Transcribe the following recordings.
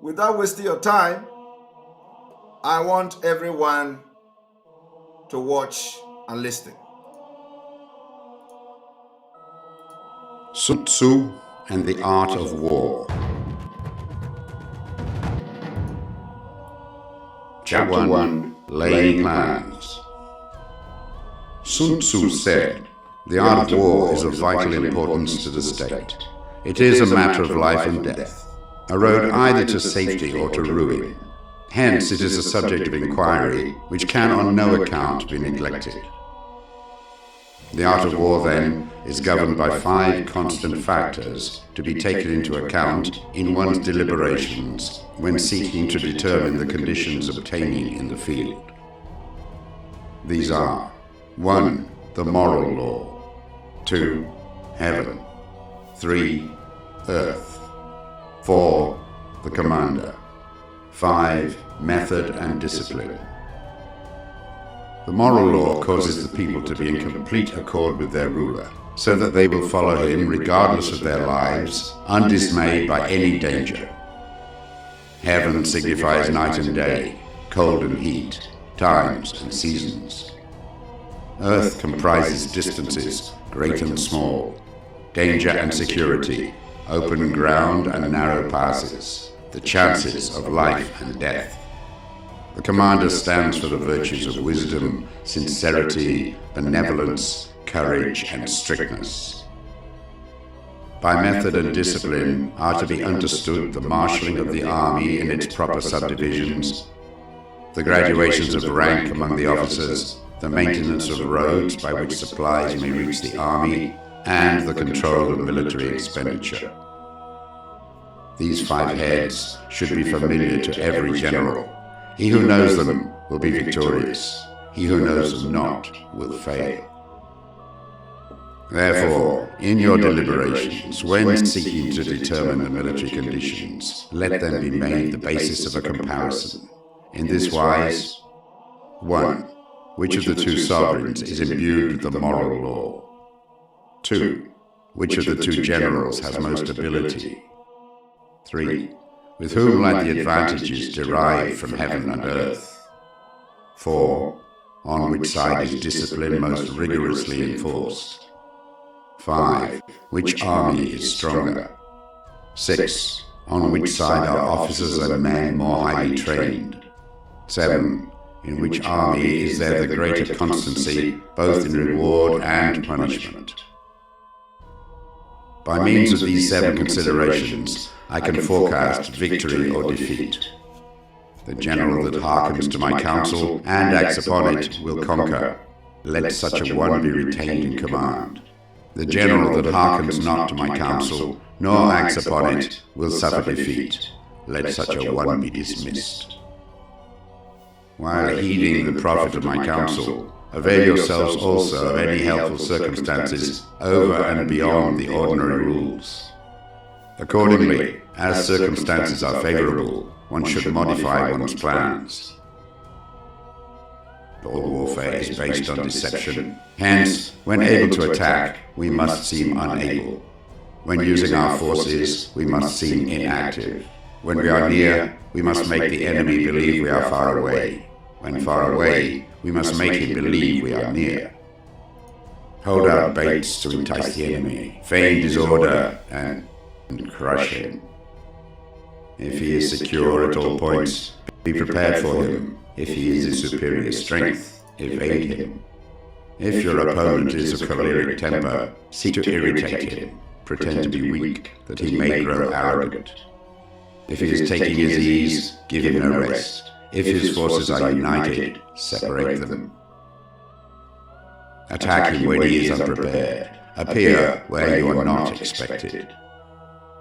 without wasting your time, I want everyone to watch and listen. Sun Tzu and the Art of War. Chapter 1, Laying Plans. Sun Tzu said, "The art of war is of vital importance to the state. It is a matter of life and death, a road either to safety or to ruin. Hence it is a subject of inquiry which can on no account be neglected. The art of war, then, is governed by 5 constant factors to be taken into account in one's deliberations when seeking to determine the conditions obtaining in the field. These are: 1. The moral law. 2. Heaven. 3. Earth. 4. The commander. 5. Method and discipline. The moral law causes the people to be in complete accord with their ruler, so that they will follow him regardless of their lives, undismayed by any danger. Heaven signifies night and day, cold and heat, times and seasons. Earth comprises distances, great and small, danger and security, open ground and narrow passes, the chances of life and death. The commander stands for the virtues of wisdom, sincerity, benevolence, courage, and strictness. By method and discipline are to be understood the marshalling of the army in its proper subdivisions, the graduations of rank among the officers, the maintenance of roads by which supplies may reach the army, and the control of military expenditure. These 5 heads should be familiar to every general. He who knows them will be victorious. He who knows them not will fail. Therefore, in your deliberations, when seeking to determine the military conditions, let them be made the basis of a comparison. In this wise: 1. Which of the 2 sovereigns is imbued with the moral law? 2. Which of the 2 generals has most ability? 3. With whom lie the advantages derived from heaven and earth? 4. On which side is discipline most rigorously enforced? 5. Which army is stronger? 6. On which side are officers and men more highly trained? 7. In which army is there the greater constancy, both in reward and punishment? By means of these 7 considerations, I can forecast victory or defeat. The general that hearkens to my counsel and acts upon it will conquer. Let such a one be retained in command. The general that hearkens not to my counsel, nor acts upon it, will suffer defeat. Let such a one be dismissed. While heeding the profit of my counsel, avail yourselves also of any helpful circumstances over and beyond the ordinary rules. Accordingly, as circumstances are favorable, one should modify one's plans. All warfare is based on deception. Hence, when able to attack, we must seem unable. When using our forces, we must seem inactive. When we are near, we must make the enemy believe we are far away. When far away, we must make him believe we are near. Hold out baits to entice the enemy, feign disorder, and crush him. If he is secure at all points, be prepared for him. If he is in superior strength, evade him. If your opponent is of choleric temper, seek to irritate him. Pretend to be weak, that he may grow arrogant. If he is taking his ease, give him no rest. If his forces are united, separate them. Attack him when he is unprepared. Appear where you are not expected.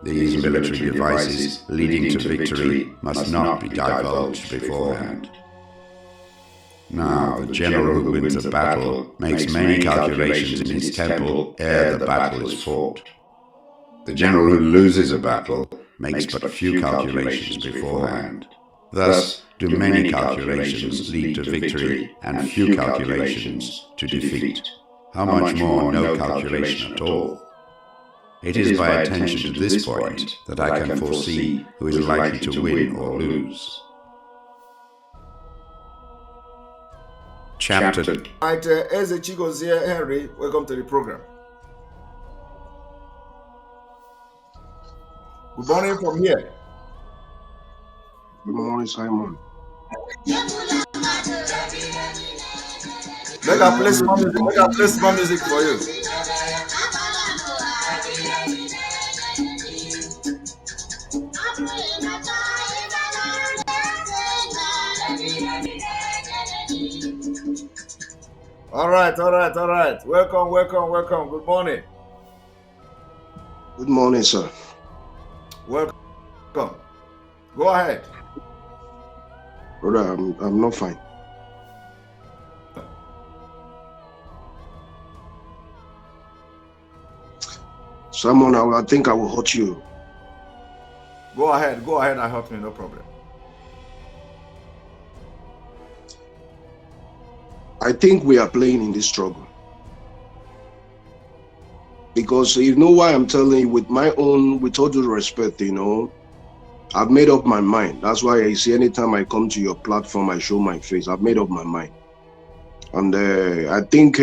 These military devices leading to victory must not be divulged beforehand. Now, the general who wins a battle makes many calculations in his temple ere the battle is fought. The general who loses a battle makes but few calculations beforehand. Thus, do many calculations lead to victory and few calculations to defeat? How much more no calculation at all? It is by attention to this point that I can foresee who is likely to win or lose. Chapter. Right, Eze Chigozie Henry, welcome to the program. Good morning from here. Good morning, Simon. Make I play some music. Make I play some music for you. All right. Welcome. Good morning. Good morning, sir. Welcome. Go ahead. Brother, I'm not fine. Simon, I think I will hurt you. Go ahead and help me, no problem. I think we are playing in this struggle. Because you know why I'm telling you, with all due respect, I've made up my mind. That's why I see anytime I come to your platform, I show my face. I've made up my mind. And I think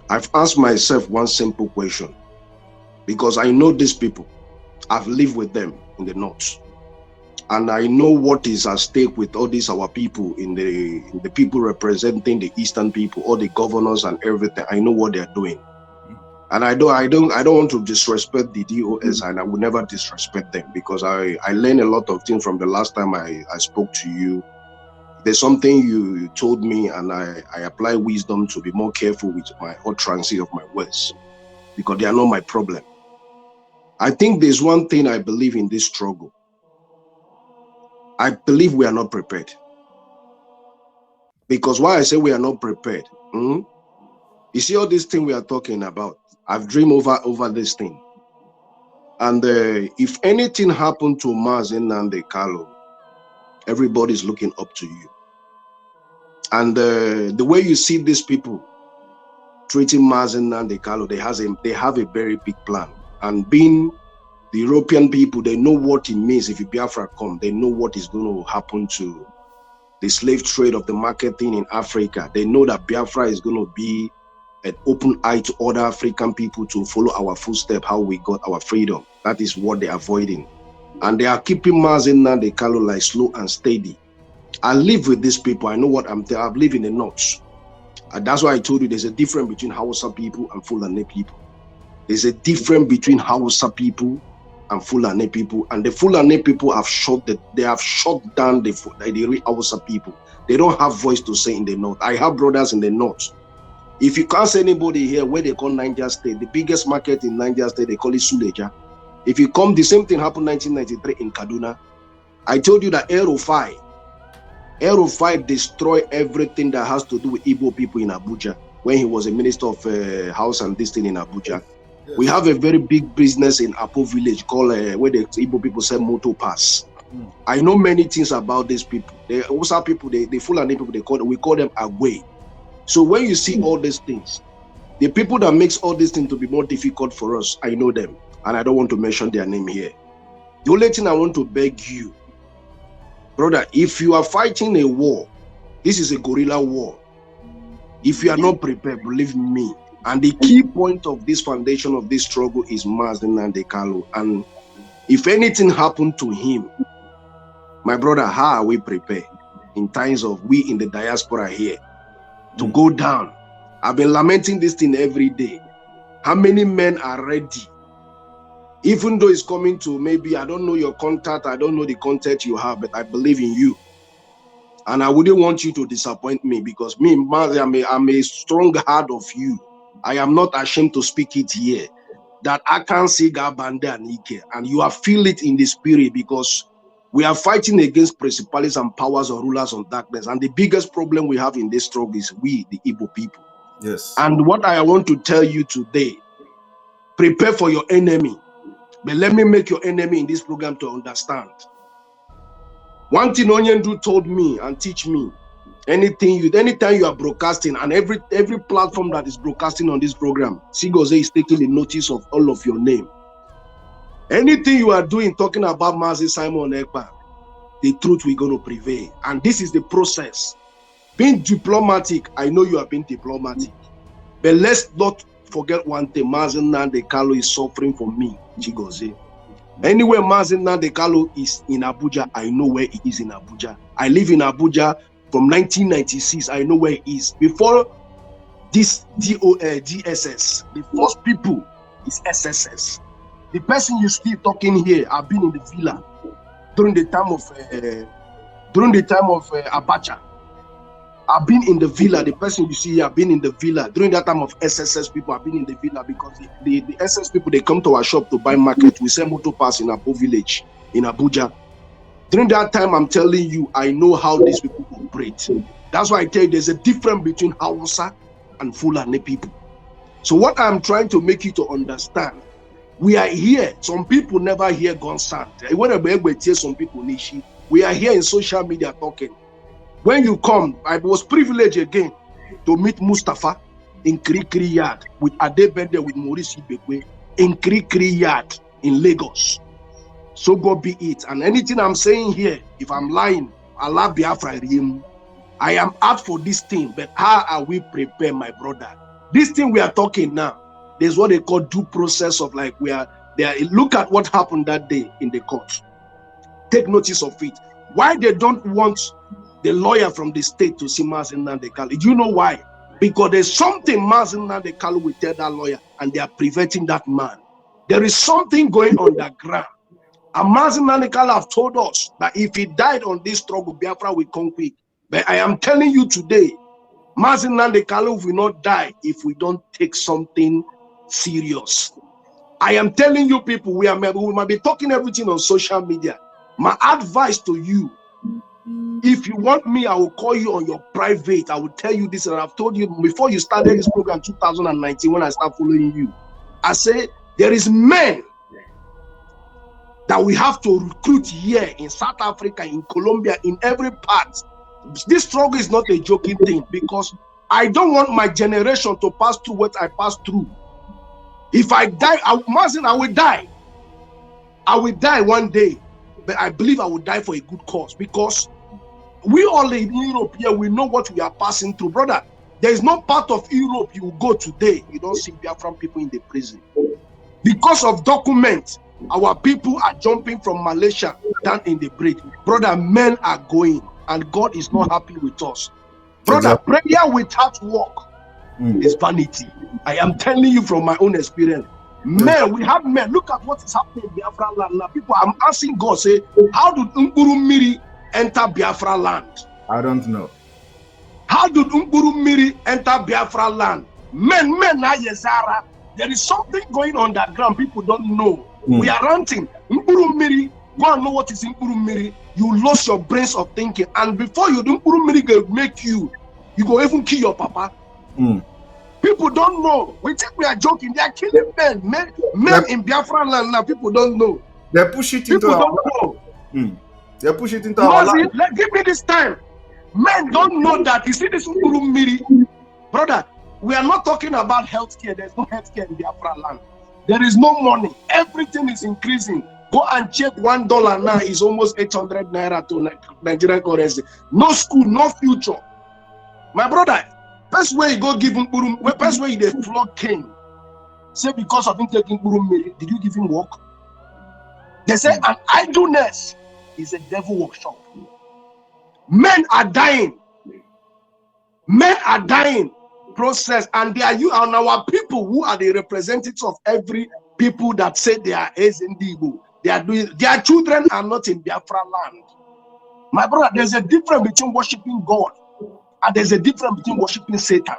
I've asked myself one simple question. Because I know these people. I've lived with them in the north. And I know what is at stake with all these our people in the people representing the eastern people, all the governors and everything. I know what they're doing. And I don't want to disrespect the DOS, and I will never disrespect them, because I learned a lot of things from the last time I spoke to you. There's something you told me, and I apply wisdom to be more careful with my utterances of my words, because they are not my problem. I think there's one thing I believe in this struggle. I believe we are not prepared. Because why I say we are not prepared, you see all this thing we are talking about, I've dreamed over this thing. And if anything happened to Nnamdi Kanu, everybody's looking up to you. And the way you see these people treating Nnamdi Kanu, they have a very big plan. And being the European people, they know what it means if Biafra come. They know what is going to happen to the slave trade of the marketing in Africa. They know that Biafra is going to be an open eye to other African people to follow our footsteps, how we got our freedom. That is what they're avoiding. And they are keeping Nnamdi Kanu like slow and steady. I live with these people. I know what I live in the north. And that's why I told you there's a difference between Hausa people and Fulani people. There's a difference between Hausa people and Fulani people. And the Fulani people have shut down the real Hausa people. They don't have voice to say in the north. I have brothers in the north. If you can't see anybody here where they call Niger State, the biggest market in Niger State, they call it Suleja. If you come, the same thing happened 1993 in Kaduna. I told you that Aero 5 destroyed everything that has to do with Igbo people in Abuja when he was a minister of house and this thing in Abuja. Yes. We have a very big business in Apo village called where the Igbo people sell motor pass. I know many things about these people. The Hausa people, the Fulani people, we call them Agwe. So when you see all these things, the people that makes all these things to be more difficult for us, I know them, and I don't want to mention their name here. The only thing I want to beg you, brother, if you are fighting a war, this is a guerrilla war. If you are not prepared, believe me, and the key point of this foundation of this struggle is Nnamdi Kanu. And if anything happened to him, my brother, how are we prepared in times of we in the diaspora here to go down? I've been lamenting this thing every day. How many men are ready? Even though it's coming to maybe, I don't know your contact, I don't know the contact you have, but I believe in you. And I wouldn't want you to disappoint me, because me, I'm a strong heart of you. I am not ashamed to speak it here. That I can see Gabande and Ike, and you have feel it in the spirit, because we are fighting against principalities and powers or rulers of darkness. And the biggest problem we have in this struggle is we, the Igbo people. Yes. And what I want to tell you today, prepare for your enemy. But let me make your enemy in this program to understand. One thing Onyendu told me and teach me, Anytime you are broadcasting, and every platform that is broadcasting on this program, Sigoze is taking the notice of all of your name. Anything you are doing talking about Mazi Simon Ekpa, the truth will going to prevail. And this is the process. Being diplomatic, I know you have been diplomatic. But let's not forget one thing. Mazi Nnamdi Kanu is suffering for me, Chigozie. Anywhere Mazi Nnamdi Kanu is in Abuja, I know where he is in Abuja. I live in Abuja from 1996. I know where he is. Before this DSS, the first people is SSS. The person you see talking here, I've been in the villa during the time of Abacha. I've been in the villa. The person you see here, I've been in the villa during that time of SSS people. I've been in the villa because the SS people, they come to our shop to buy market. We sell motor pass in Abo village in Abuja. During that time, I'm telling you, I know how these people operate. That's why I tell you, there's a difference between Hausa and Fulani people. So what I'm trying to make you to understand, we are here. Some people never hear gun sound. Some people nishi. We are here in social media talking. When you come, I was privileged again to meet Mustafa in Krikri Yard with Adebende, with Maurice Ibekwe in Krikri Yard in Lagos. So God be it. And anything I'm saying here, if I'm lying, Allah Biafra him. I am out for this thing, but how are we prepared, my brother? This thing we are talking now, there's what they call due process of like we are there. Look at what happened that day in the court. Take notice of it. Why they don't want the lawyer from the state to see Mazi Nnamdi Kanu? Do you know why? Because there's something Mazi Nnamdi Kanu will tell that lawyer, and they are preventing that man. There is something going on the ground. And Mazi Nnamdi Kanu have told us that if he died on this struggle, Biafra will come quick. But I am telling you today, Mazi Nnamdi Kanu will not die if we don't take something serious. I am telling you people, we might be talking everything on social media. My advice to you, if you want me, I will call you on your private. I will tell you this, and I've told you before you started this program 2019 when I start following you. I say there is men that we have to recruit here in South Africa, in Colombia, in every part. This struggle is not a joking thing, because I don't want my generation to pass through what I passed through. If I die, I will die. I will die one day, but I believe I will die for a good cause, because we all in Europe here, we know what we are passing through. Brother, there is no part of Europe you will go today, you don't see Biafran people in the prison. Because of documents, our people are jumping from Malaysia down in the bridge. Brother, men are going, and God is not happy with us. Brother, prayer without work is vanity. I am telling you from my own experience. Men, we have men. Look at what is happening in Biafra land now. People, I'm asking God, say, how did Miri enter Biafra land? I don't know. How did Miri enter Biafra land? Men, Yezara. There is something going on that ground. People don't know. We are ranting. Miri, go and know what is Miri. You lost your brains of thinking. And before you do, Miri will make you go even kill your papa. People don't know. We think we are joking. They are killing men in Biafra land now. People don't know. They push it into our life. They push it into our life. Give me this time. Men don't know that. You see this Miri, brother. We are not talking about healthcare. There's no healthcare in Biafra land. There is no money. Everything is increasing. Go and check $1 now is almost 800 naira to Nigerian currency. No school, no future. My brother, first way you go give him Burum, first way they flog king. Say because of him taking Burum, did you give him work? They say an idleness is a devil workshop. Men are dying. Men are dying. Process, and they are you and our people who are the representatives of every people that say they are Igbo. They are doing, their children are not in Biafra land. My brother, there's a difference between worshiping God and there's a difference between worshiping Satan.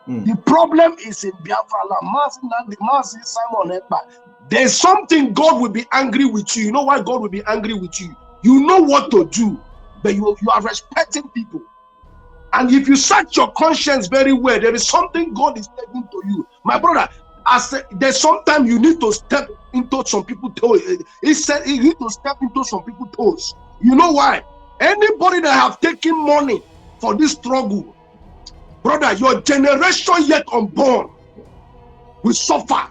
The problem is in Biafra land. Mazi Simon Ekpa. There's something God will be angry with you. You know why God will be angry with you? You know what to do, but you are respecting people. And if you search your conscience very well, there is something God is telling to you. My brother, there's sometimes you need to step into some people's toes. He said you need to step into some people's toes. You know why? Anybody that have taken money for this struggle. Brother, your generation yet unborn will suffer.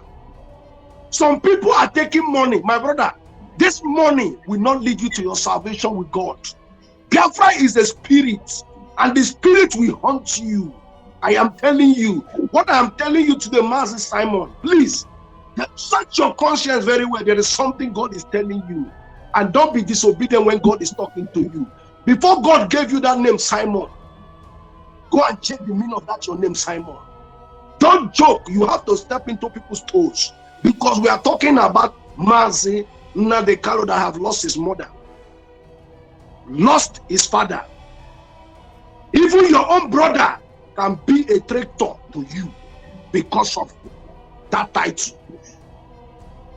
Some people are taking money. My brother, this money will not lead you to your salvation with God. Biafra is a spirit, and the spirit will haunt you. I am telling you. What I am telling you to the Master Simon, please, search your conscience very well. There is something God is telling you. And don't be disobedient when God is talking to you. Before God gave you that name, Simon, go and check the meaning of that your name, Simon. Don't joke. You have to step into people's toes. Because we are talking about Mazi Nnamdi Kanu that have lost his mother, lost his father. Even your own brother can be a traitor to you because of that title.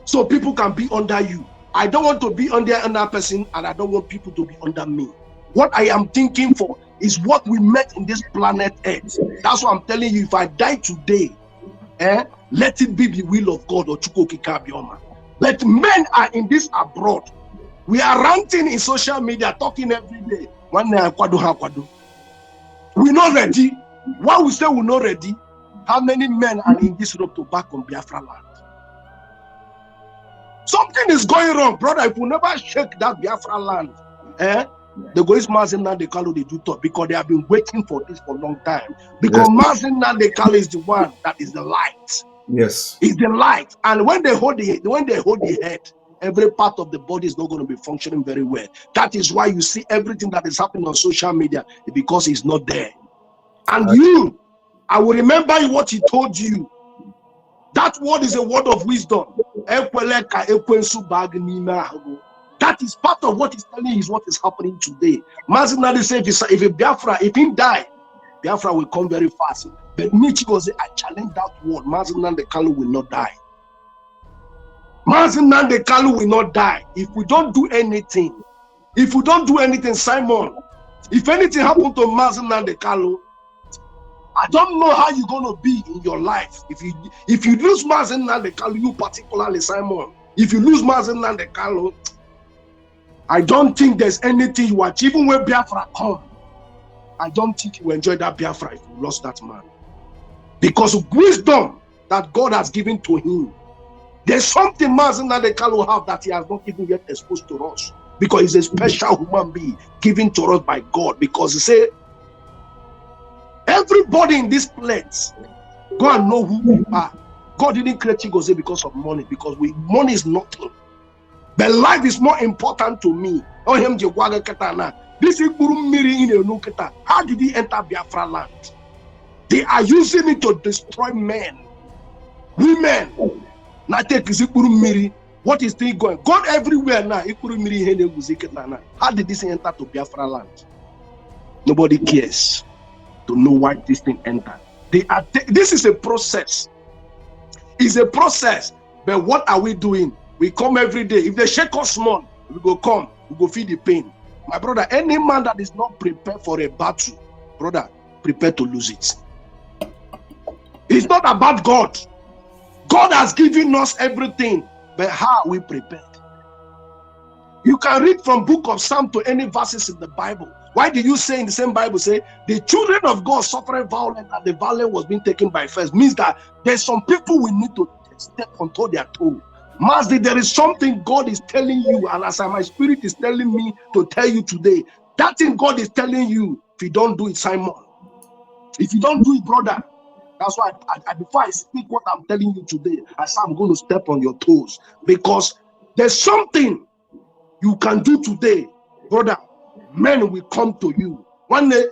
So people can be under you. I don't want to be under another person, and I don't want people to be under me. What I am thinking for is what we met in this planet Earth. That's what I'm telling you. If I die today, let it be the will of God or Chukwokika Bioma. But men are in this abroad. We are ranting in social media, talking every day. We're not ready. Why we say we're not ready? How many men are in this rope to back on Biafra land? Something is going wrong, brother. If we never shake that Biafra land, the Gois Mazin Nnamdi Kanu they do talk because they have been waiting for this for a long time. Because Mazin Nnamdi Kanu is the one that is the light. Yes, is the light, and when they hold the head, every part of the body is not going to be functioning very well. That is why you see everything that is happening on social media, because he's not there. And I will remember what he told you. That word is a word of wisdom. That is part of what he's telling you is what is happening today. Mazin Nnamdi said, if he die, Biafra will come very fast. But Ndichie was I challenge that word. Mazin Nnamdi Kanu will not die. Mazin Nnamdi Kanu will not die. If we don't do anything, Simon, if anything happened to Mazin Nnamdi Kanu, I don't know how you're gonna be in your life. If you lose Mazin Nnamdi Kanu, you particularly, Simon, if you lose Mazin Nnamdi Kanu, I don't think there's anything you achieve. Even when Biafra come, I don't think you enjoy that Biafra if you lost that man. Because of wisdom that God has given to him. There's something Mazin Nnamdi Kanu have that he has not even yet exposed to us. Because he's a special human being given to us by God. Because he said, everybody in this place, go and know who you are. God didn't create Chigozie because of money. Because money is nothing. But life is more important to me. This Igbo, how did he enter Biafra land? They are using it to destroy men, women. What is still going? God everywhere now. How did this enter to Biafra land? Nobody cares to know why this thing entered. This is a process. It's a process. But what are we doing? We come every day. If they shake us small, we go come. We go feel the pain. My brother, any man that is not prepared for a battle, brother, prepare to lose it. It's not about God. God has given us everything, but how are we prepared? You can read from book of Psalm to any verses in the Bible. Why do you say in the same Bible, say, the children of God suffering violence and the violence was being taken by force? Means that there's some people we need to step onto their toe. Master, there is something God is telling you, and as my spirit is telling me to tell you today, that thing God is telling you, if you don't do it, Simon, if you don't do it, brother, that's why before I speak what I'm telling you today, I say I'm going to step on your toes, because there's something you can do today, brother. Men will come to you one day.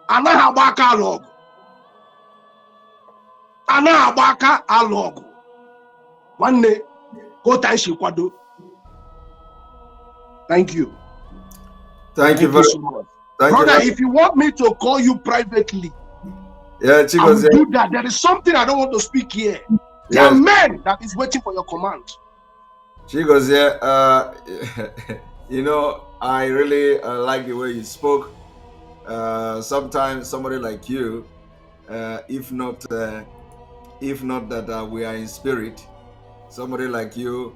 Anahabaka alog. One day, go Taishi Kwado. Thank you. Thank you very so much. Brother, if you want me to call you privately, I will do that. There is something I don't want to speak here. There are men that is waiting for your command. Chigozie, you know, I really like the way you spoke. Sometimes somebody like you, if not that we are in spirit, somebody like you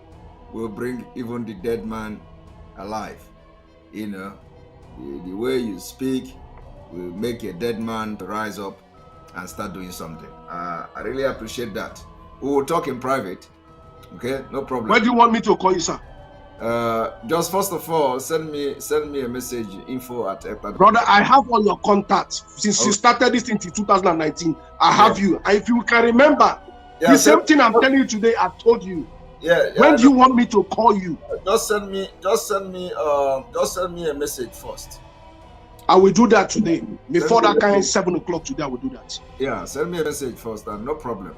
will bring even the dead man alive. You know, the way you speak, will make a dead man to rise up and start doing something. I really appreciate that. We will talk in private. Okay, no problem. Where do you want me to call you, sir? Just first of all, send me a message, info@ekpa. Brother, I have all your contacts since you started this in 2019. I have you, and if you can remember, the same thing I'm telling you today, I told you. When do you want me to call you? Just send me a message first. I will do that today. Before that kind 7 o'clock today, I will do that. Yeah, send me a message first, and no problem.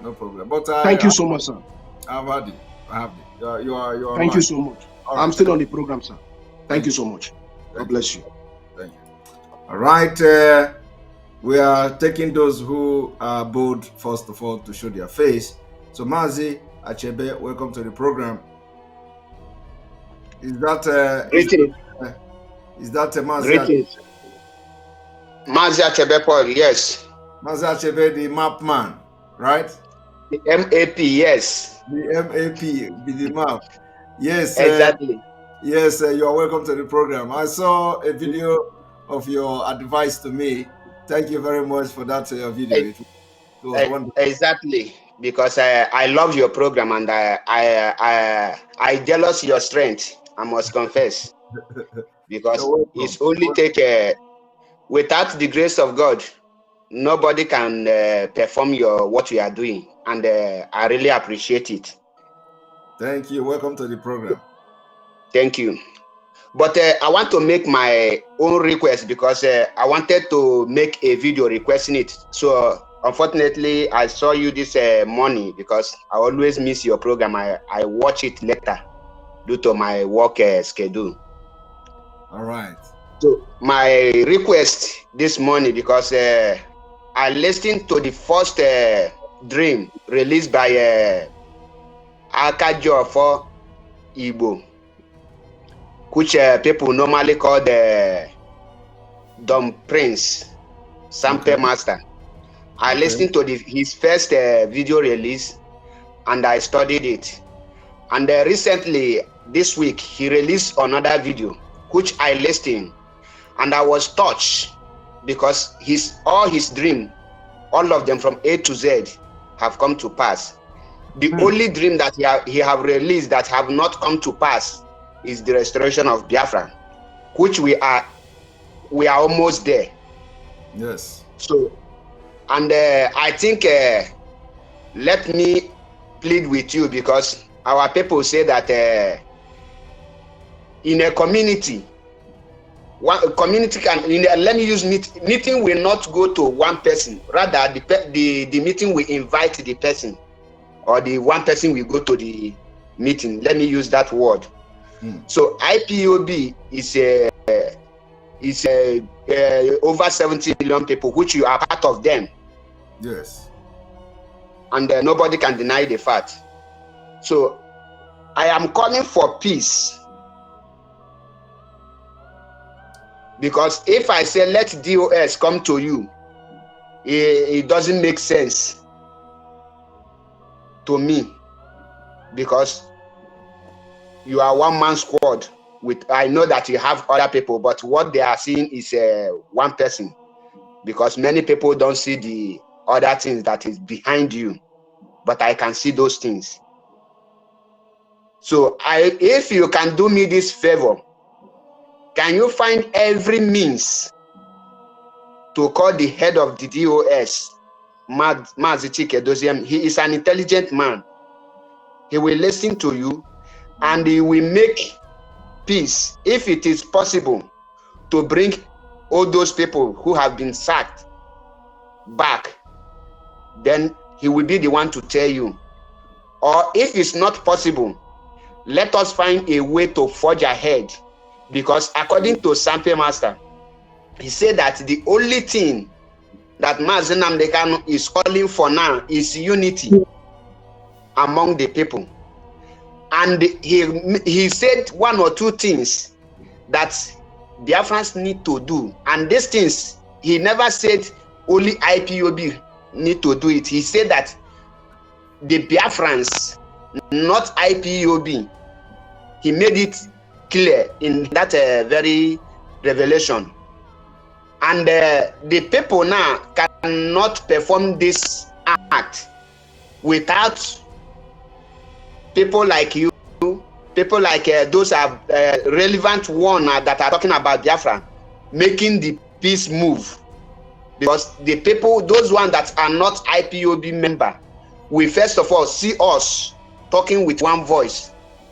But thank you so much, sir. I've had it. You are. Thank you so much. I'm still on the program, sir. Thank you so much. God bless you. Thank you. All right. We are taking those who are bold, first of all, to show their face. So, Mazi Achebe, welcome to the program. Is that Mazi? Greetings. Mazi Achebe Paul, yes. Mazi Achebe, the map man, right? The MAP, yes. The MAP, the map. Yes, exactly. Yes, you are welcome to the program. I saw a video of your advice to me. Thank you very much for that video. It was wonderful. Exactly, because I love your program, and I jealous your strength. I must confess, because it's only take without the grace of God, nobody can perform what you are doing, and I really appreciate it. Thank you. Welcome to the program. Thank you. But I want to make my own request, because I wanted to make a video requesting it. So unfortunately, I saw you this morning, because I always miss your program. I watch it later due to my work schedule. All right. So my request this morning, because I listened to the first dream released by Akajo for Igbo, which people normally call the Dumb Prince, Sample Master. I listened to his first video release, and I studied it. And recently, this week, he released another video, which I listened, and I was touched, because all his dream, all of them from A to Z, have come to pass. The only dream that he have released that have not come to pass is the restoration of Biafra, which we are almost there. Yes. So, and I think let me plead with you, because our people say that in a community, one community can, let me use meeting will not go to one person. Rather, the meeting will invite the person, or the one person will go to the meeting. Let me use that word. So IPOB is over 70 million people, which you are part of them. Yes. And nobody can deny the fact. So I am calling for peace. Because if I say let DOS come to you, it doesn't make sense to me, because you are one man squad. I know that you have other people, but what they are seeing is one person, because many people don't see the other things that is behind you, but I can see those things. So if you can do me this favor, can you find every means to call the head of the DOS, Mazi. He is an intelligent man. He will listen to you, and he will make peace, if it is possible, to bring all those people who have been sacked back. Then he will be the one to tell you. Or if it's not possible, let us find a way to forge ahead, because according to Sample Master, he said that the only thing that Mazi Nnamdi Kanu is calling for now is unity among the people. And he said one or two things that Biafrans need to do. And these things, he never said only IPOB need to do it. He said that the Biafrans, not IPOB. He made it clear in that very revelation. And the people now cannot perform this act without people like you, people like those are relevant one that are talking about Biafra, making the peace move. Because the people, those ones that are not IPOB member, we first of all see us talking with one voice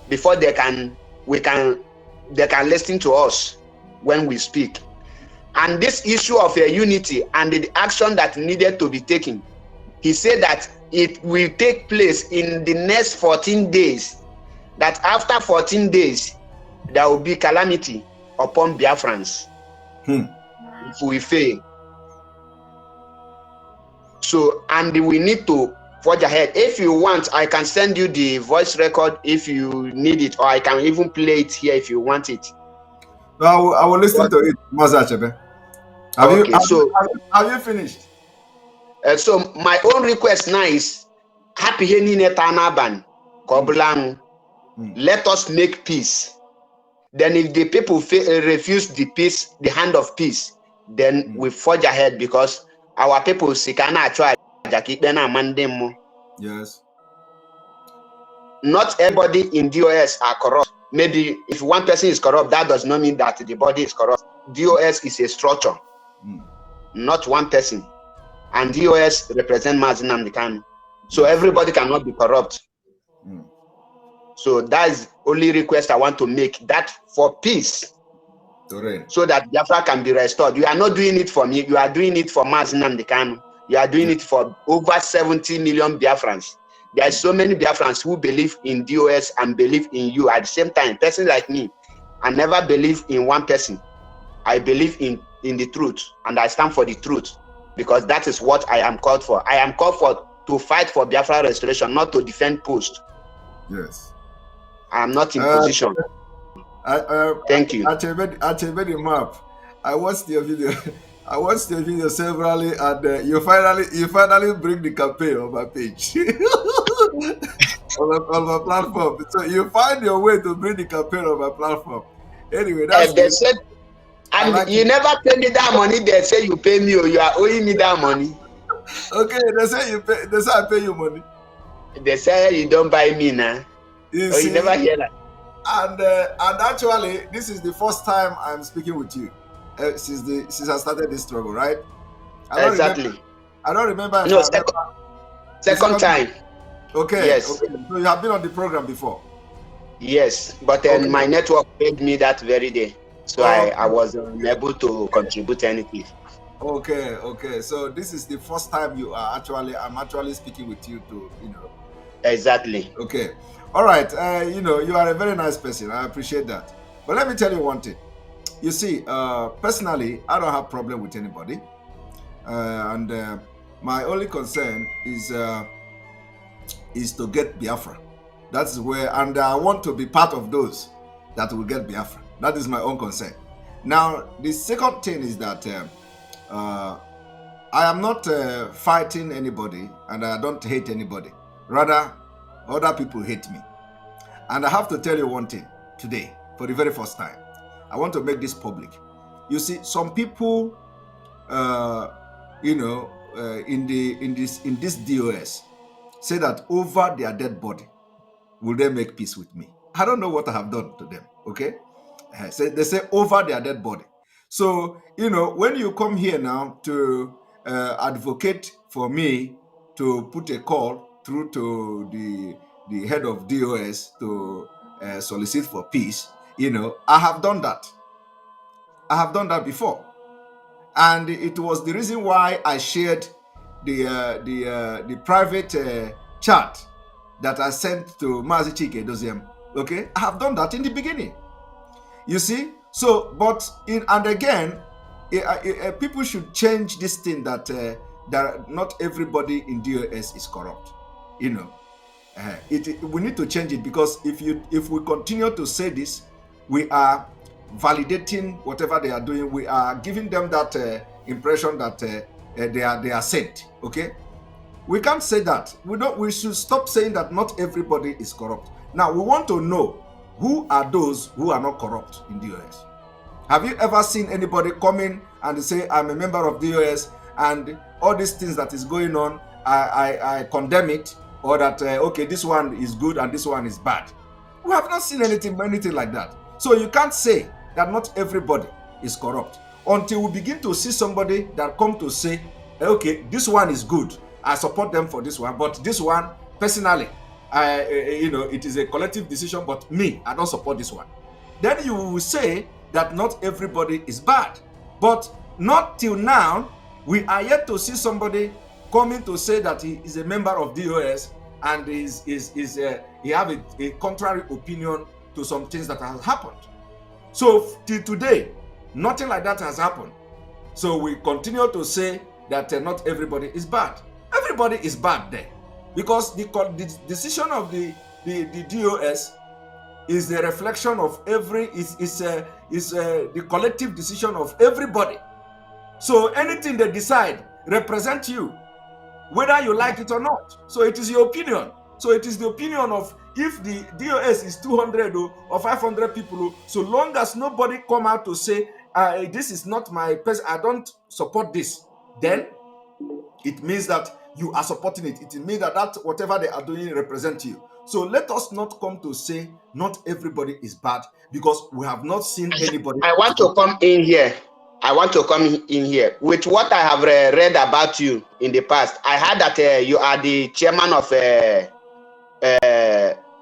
before they can listen to us when we speak. And this issue of unity and the action that needed to be taken, he said that it will take place in the next 14 days. That after 14 days, there will be calamity upon Biafrans if we fail. So, and we need to forge ahead. If you want, I can send you the voice record if you need it, or I can even play it here if you want it. No, I will listen to it. Mazachebe. Have you finished? So my own request now is happy Tanaban Koblang. Let us make peace. Then if the people refuse the peace, the hand of peace, then we forge ahead, because our people sikana try. Yes. Not everybody in DOS are corrupt. Maybe if one person is corrupt, that does not mean that the body is corrupt. DOS is a structure, not one person. And DOS represent Nnamdi Kanu. So everybody cannot be corrupt. So that is only request I want to make, that for peace, so that Biafra can be restored. You are not doing it for me, you are doing it for Nnamdi Kanu. You are doing it for over 70 million Biafrans. There are so many Biafrans who believe in DOS and believe in you at the same time. Person like me, I never believe in one person. I believe in the truth, and I stand for the truth, because that is what I am called for. I am called for to fight for Biafra restoration, not to defend post. Yes. I am not in position. Thank you. At the map, I watched your video. I watched your video severally, and you finally bring the campaign on my page on my platform. So you find your way to bring the campaign on my platform. Anyway, that's they said, and like you never pay me that money. They say you pay me, or you are owing me that money. Okay, they say you pay. They say I pay you money. They say you don't buy me now. You never hear that. And actually, this is the first time I'm speaking with you since I started this struggle, right? I don't remember. No, second time. Okay. Yes. Okay. So you have been on the program before. Yes, but then my network paid me that very day, so I was unable to contribute anything. Okay. So this is the first time I'm actually speaking with you to, Exactly. Okay. All right. You are a very nice person. I appreciate that. But let me tell you one thing. You see, personally, I don't have problem with anybody, and my only concern is to get Biafra. That's where, and I want to be part of those that will get Biafra. That is my own concern. Now, the second thing is that I am not fighting anybody, and I don't hate anybody. Rather, other people hate me. And I have to tell you one thing today, for the very first time. I want to make this public. You see, some people, in this DOS, say that over their dead body, will they make peace with me? I don't know what I have done to them. Okay, they say over their dead body. So when you come here now to advocate for me to put a call through to the head of DOS to solicit for peace. I have done that. I have done that before, and it was the reason why I shared the private chat that I sent to Mazi Chike Doziem. Okay, I have done that in the beginning. You see, so people should change this thing that not everybody in DOS is corrupt. We need to change it, because if we continue to say this, we are validating whatever they are doing. We are giving them that impression that they are sent. Okay, we can't say that. We should stop saying that not everybody is corrupt. Now we want to know who are those who are not corrupt in the US. Have you ever seen anybody coming and they say I'm a member of DOS, and all these things that is going on, I condemn it, or that okay, this one is good and this one is bad. We have not seen anything like that. So you can't say that not everybody is corrupt until we begin to see somebody that come to say, okay, this one is good, I support them for this one, but this one personally, it is a collective decision, but me, I don't support this one. Then you will say that not everybody is bad. But not till now, we are yet to see somebody coming to say that he is a member of DOS and he have a contrary opinion to some things that have happened. So till today, nothing like that has happened. So we continue to say that not everybody is bad. Everybody is bad there, because the decision of the DOS is the reflection of the collective decision of everybody. So anything they decide represents you, whether you like it or not. So it is your opinion. So it is the opinion of, if the DOS is 200 or 500 people, so long as nobody come out to say, this is not my person, I don't support this, then it means that you are supporting it. It means that whatever they are doing represents you. So let us not come to say not everybody is bad, because we have not seen anybody. I want to come in here. With what I have read about you in the past. I heard that you are the chairman of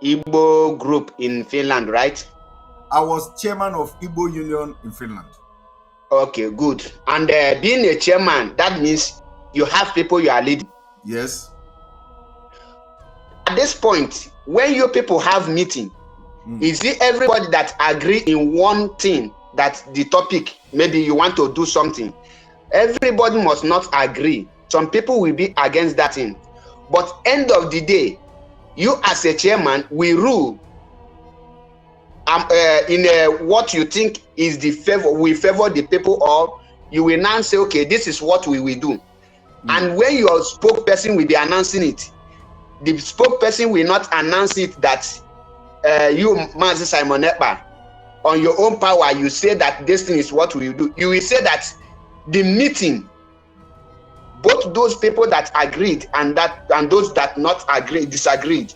Igbo group in Finland, right? I was chairman of Igbo Union in Finland. Okay, good. And being a chairman, that means you have people you are leading. Yes. At this point, when you people have meeting, is it everybody that agree in one thing, that the topic, maybe you want to do something? Everybody must not agree. Some people will be against that thing. But end of the day, you as a chairman will rule in what you think is the favor, we favor the people, or you will now say, okay, this is what we will do. And when your spokesperson will be announcing it, the spokesperson will not announce it that you, Mazi Simon Ekpa, on your own power, you say that this thing is what we will do. You will say that the meeting, both those people that agreed and those that disagreed,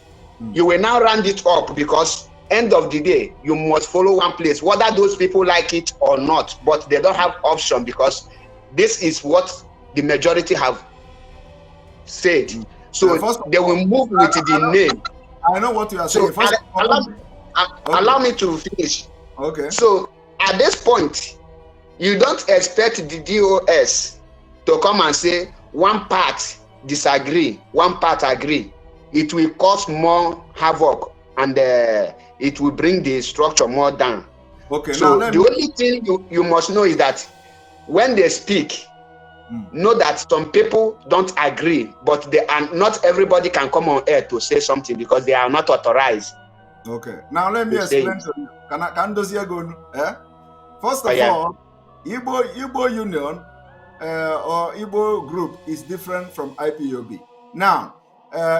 you will now round it up, because end of the day, you must follow one place, whether those people like it or not, but they don't have option, because this is what the majority have said. So they will move with the name. I know what you are saying. So allow me to finish. Okay. So at this point, you don't expect the DOS to come and say one part disagree, one part agree. It will cause more havoc, and it will bring the structure more down. Okay. So now the only thing you must know is that when they speak, know that some people don't agree, but not everybody can come on air to say something, because they are not authorized. Okay. Now let me explain to you. First of all, Igbo Union or Igbo group is different from IPOB. Now,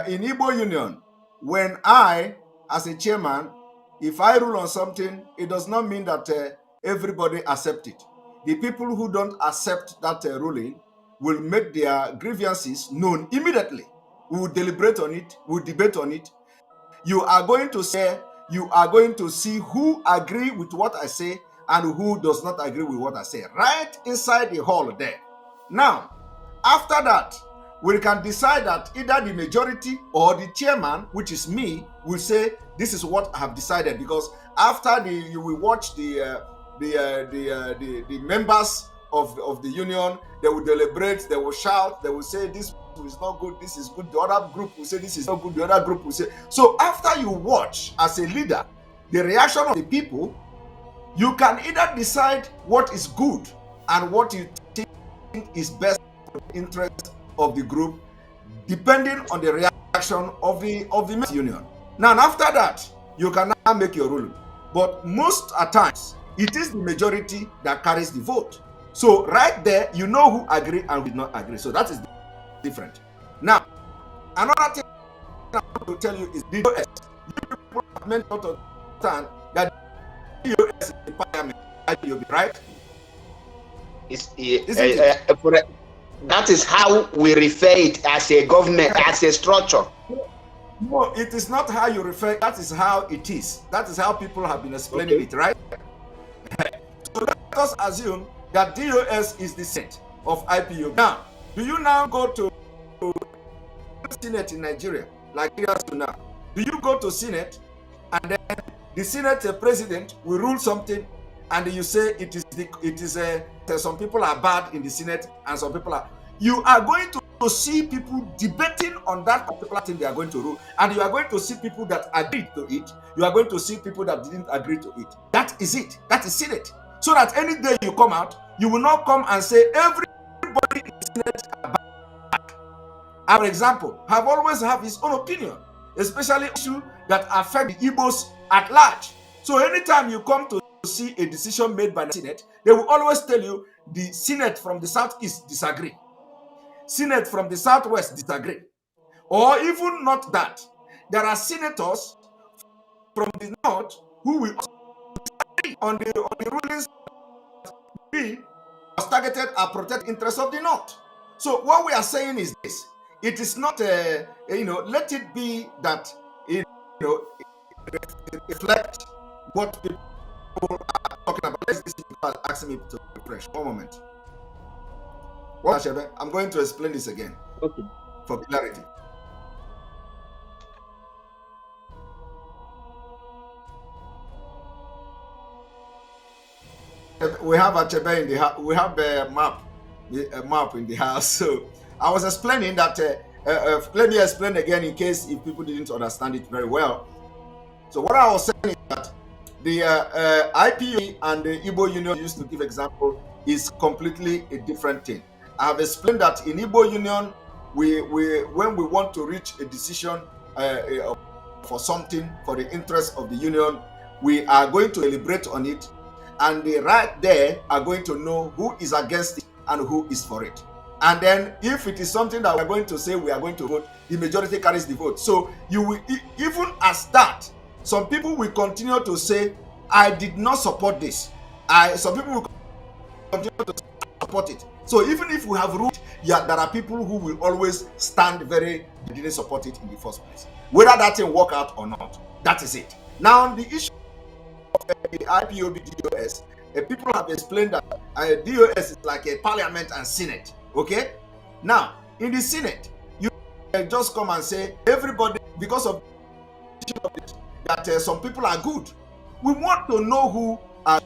in Igbo Union, when I, as a chairman, if I rule on something, it does not mean that everybody accept it. The people who don't accept that ruling will make their grievances known immediately. We will deliberate on it, we will debate on it. You are going to see who agree with what I say and who does not agree with what I say, right inside the hall there. Now, after that, we can decide that either the majority or the chairman, which is me, will say, this is what I have decided, because after you will watch the members of the union, they will deliberate, they will shout, they will say this is not good, this is good. The other group will say this is not good, the other group will say. So after you watch as a leader the reaction of the people, you can either decide what is good and what you think is best for the interest of the group, depending on the reaction of the union. Now after that, you can now make your ruling. But most at times, it is the majority that carries the vote. So right there, you know who agree and who not agree. So that is different. Now, another thing I want to tell you is the US. You people have meant to understand that the US is the parliament, right? That is how we refer it as a government, as a structure. No, it is not how you refer. That is how it is. That is how people have been explaining it, right? So let us assume that DOS is the Senate of IPOB. Now, do you now go to Senate in Nigeria, like here to now? Do you go to Senate and then the Senate president will rule something, and you say some people are bad in the Senate and some people are? You are going to see people debating on that particular thing they are going to rule, and you are going to see people that agreed to it. You are going to see people that didn't agree to it. That is it. That is Senate. So that any day you come out, you will not come and say everybody in the Senate are bad. For example, have always have his own opinion, especially issues that affect the Igbos at large. So anytime you come to see a decision made by the Senate, they will always tell you the Senate from the Southeast disagree. Senate from the Southwest disagree. Or even not that. There are senators from the North who will disagree on the rulings that was targeted at protect interests of the North. So what we are saying is this. It is not let it be that it reflect what people are talking about. Let's see people are asking me to refresh. One moment. I'm going to explain this again. Okay. For clarity. We have Achebe in the house. We have a map in the house. So I was explaining that. Let me explain again in case if people didn't understand it very well. So what I was saying is that the IPOB and the Igbo Union used to give example is completely a different thing. I have explained that in Igbo Union, when we want to reach a decision for something for the interest of the union, we are going to deliberate on it, and they right there are going to know who is against it and who is for it. And then if it is something that we are going to say we are going to vote, the majority carries the vote. So you will, even as that, some people will continue to say, I did not support this. Some people will continue to support it. So even if we have ruled, there are people who will always stand they didn't support it in the first place. Whether that thing work out or not, that is it. Now the issue of the IPOB DOS, people have explained that DOS is like a parliament and senate. Okay? Now, in the senate, you just come and say everybody, because of it, that some people are good. We want to know who are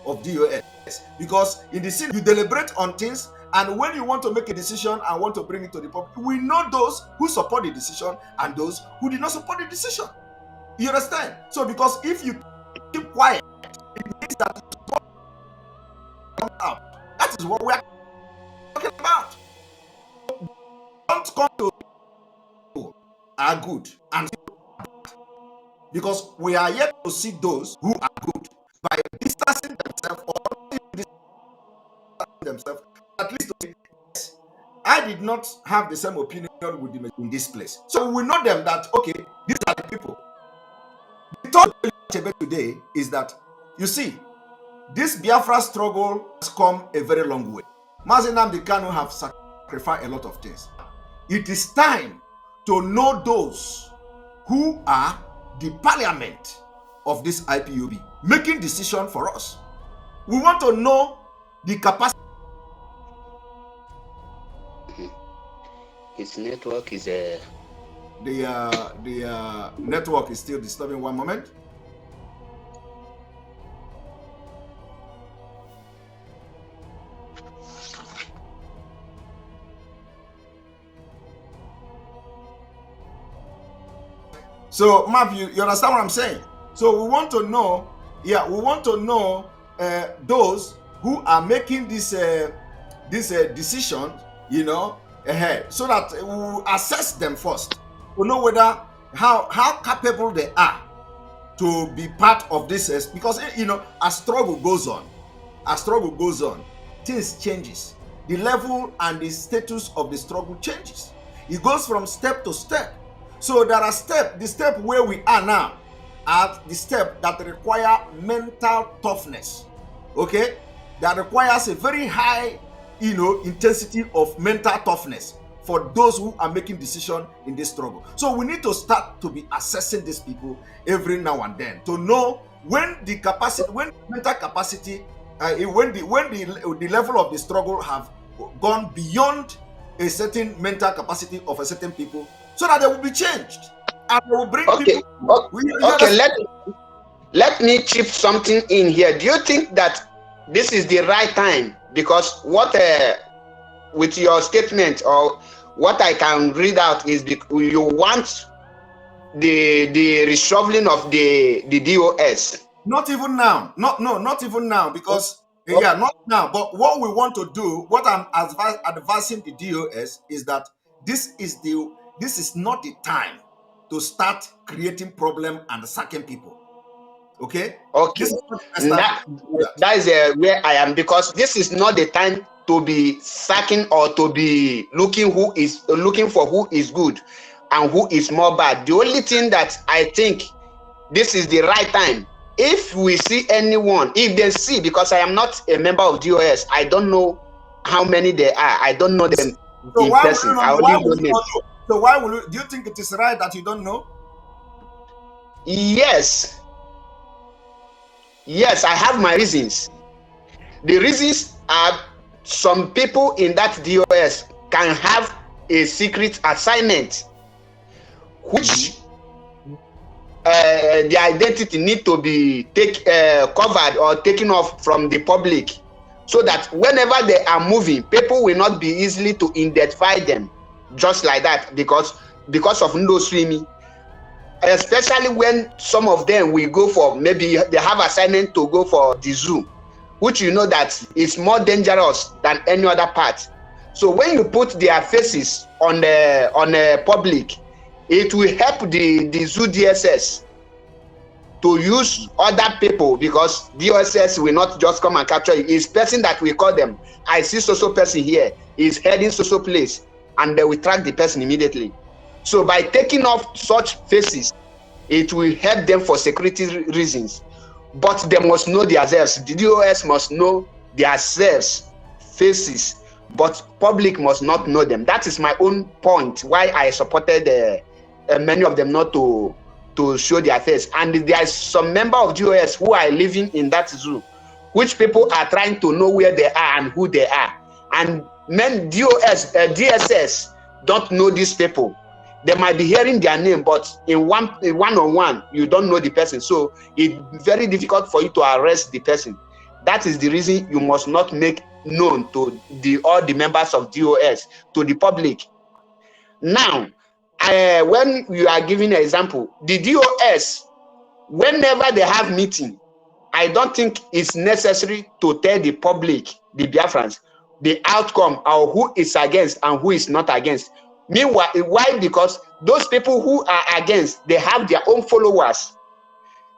of DOS, because in the senate you deliberate on things, and when you want to make a decision and want to bring it to the public, we know those who support the decision and those who did not support the decision. You understand? So because if you keep quiet, it means that it's what comes out. That is what we are talking about. Don't come to people are good and because we are yet to see those who are good by distancing themselves or distancing themselves, at least to say, yes, I did not have the same opinion with them in this place. So we know them that, okay, these are the people. The third today is that, you see, this Biafra struggle has come a very long way. Nnamdi Kanu have sacrificed a lot of things. It is time to know those who are the parliament of this IPOB, making decision for us. We want to know the capacity. His network is the network is still disturbing. One moment. So, Mav, you understand what I'm saying? So we want to know, those who are making this decision, ahead, so that we will assess them first to know whether how capable they are to be part of this. Because as struggle goes on, things changes. The level and the status of the struggle changes. It goes from step to step. So there are the step where we are now are the step that require mental toughness. Okay? that requires a very high, intensity of mental toughness for those who are making decisions in this struggle. So we need to start to be assessing these people every now and then to know when the mental capacity, when the level of the struggle have gone beyond a certain mental capacity of a certain people, so that they will be changed and they will bring okay. people. Okay, let me chip something in here. Do you think that this is the right time? Because with your statement, or what I can read out, is you want the reshuffling of the DOS. Not even now. Not even now, because not now. But what we want to do, what I'm advising the DOS, is that this is not the time to start creating problem and sacking people. Okay. Okay. That is where I am, because this is not the time to be sacking or to be looking for who is good and who is more bad. The only thing that I think this is the right time, if we see anyone, if they see, because I am not a member of DOS, I don't know how many there are. I don't know them in person. So why will you? Do you think it is right that you don't know? Yes, I have my reasons. The reasons are, some people in that DOS can have a secret assignment, which the identity need to be covered or taken off from the public, so that whenever they are moving, people will not be easily to identify them just like that, because of no swimming. Especially when some of them will go for, maybe they have assignment to go for the zoo, which that is more dangerous than any other part. So when you put their faces on the public, it will help the zoo DSS to use other people, because DSS will not just come and capture you. It's person that we call them. I see so person here is heading so place, and they will track the person immediately. So by taking off such faces, it will help them for security reasons. But they must know themselves. The DOS must know themselves, faces, but public must not know them. That is my own point why I supported many of them not to show their face. And there is some member of DOS who are living in that zoo, which people are trying to know where they are and who they are. And DSS don't know these people. They might be hearing their name, but in one-on-one, you don't know the person. So it's very difficult for you to arrest the person. That is the reason you must not make known to all the members of DOS, to the public. Now, when you are giving an example, the DOS, whenever they have meeting, I don't think it's necessary to tell the public, the Biafrans, the outcome, or who is against and who is not against. Meanwhile, why? Because those people who are against, they have their own followers.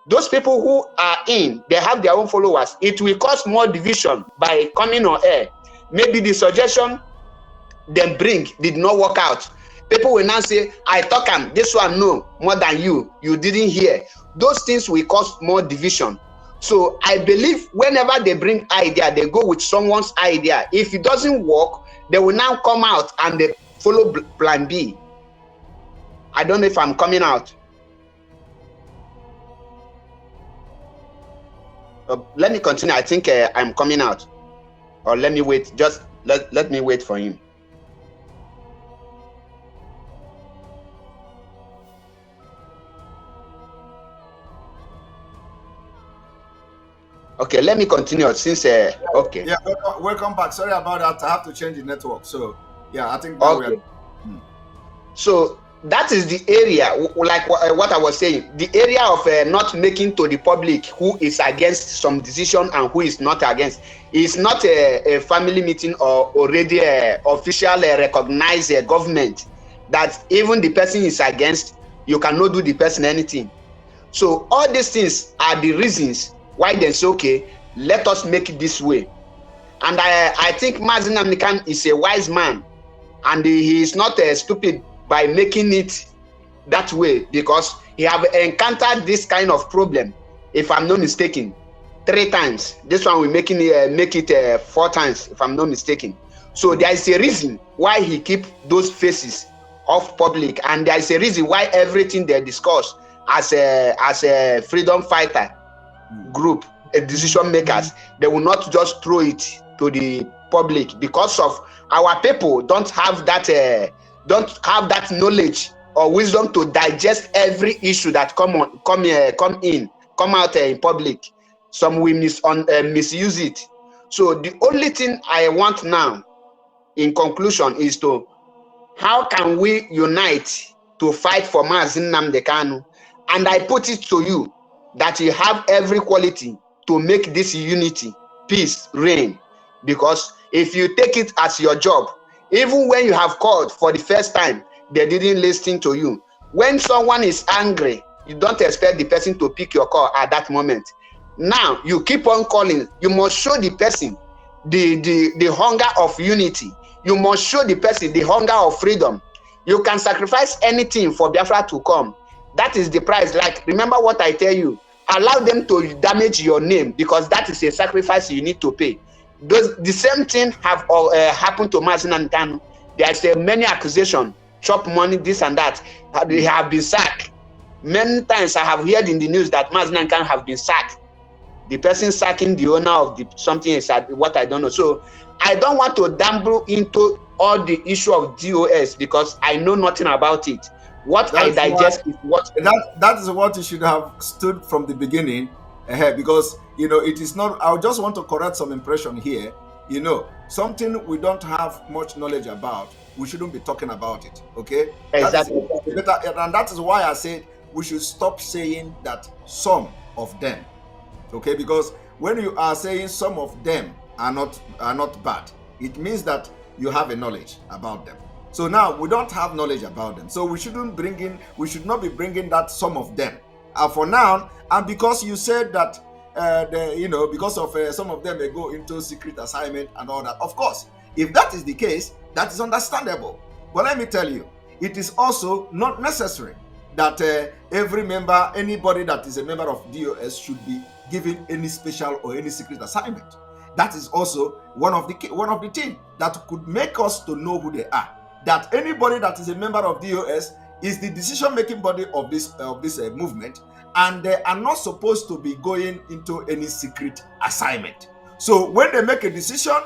Those people who are in, they have their own followers. It will cause more division by coming on air. Maybe the suggestion they bring did not work out. People will now say, I talk this one no more than you didn't hear. Those things will cause more division. So I believe whenever they bring idea, they go with someone's idea. If it doesn't work, they will now come out and they follow plan B. I don't know if I'm coming out. Let me continue. I think I'm coming out. Or let me wait. Just let me wait for him. Okay, let me continue since okay. Yeah, welcome back. Sorry about that. I have to change the network. So yeah, I think okay. So that is the area, like what I was saying, the area of not making to the public who is against some decision and who is not against. It's not a family meeting or already official recognized government that even the person is against, you cannot do the person anything. So all these things are the reasons why they say, okay, let us make it this way. And I think Nnamdi is a wise man, and he is not stupid by making it that way, because he have encountered this kind of problem, if I'm not mistaken. 3 times. This one we make it 4 times, if I'm not mistaken. So there is a reason why he keep those faces off public, and there is a reason why everything they discuss as a freedom fighter group, decision makers, they will not just throw it to the public, because of our people don't have that knowledge or wisdom to digest every issue that come out in public. Some will misuse it. So the only thing I want now, in conclusion, is to how can we unite to fight for Mazi Nnamdi Kanu? And I put it to you that you have every quality to make this unity, peace reign. Because if you take it as your job, even when you have called for the first time, they didn't listen to you. When someone is angry, you don't expect the person to pick your call at that moment. Now you keep on calling. You must show the person the hunger of unity. You must show the person the hunger of freedom. You can sacrifice anything for Biafra to come. That is the price. Like, remember what I tell you. Allow them to damage your name, because that is a sacrifice you need to pay. The same thing have happened to Mazi Nnamdi Kanu. There's many accusations, chop money, this and that. They have been sacked. Many times I have heard in the news that Mazi Nnamdi Kanu have been sacked. The person sacking the owner of the something is what I don't know. So I don't want to dabble into all the issue of DOS, because I know nothing about it. What I digest is what that is what you should have stood from the beginning, because it is not. I just want to correct some impression here. Something we don't have much knowledge about, we shouldn't be talking about it. Okay, exactly. And that is why I said we should stop saying that some of them. Okay, because when you are saying some of them are not bad, it means that you have a knowledge about them. So now we don't have knowledge about them, so we should not be bringing that some of them for now. And because you said that because of some of them may go into secret assignment and all that, of course, if that is the case, that is understandable. But let me tell you, it is also not necessary that anybody that is a member of DOS should be given any special or any secret assignment. That is also one of the things that could make us to know who they are. That anybody that is a member of DOS is the decision-making body of this movement, and they are not supposed to be going into any secret assignment. So when they make a decision,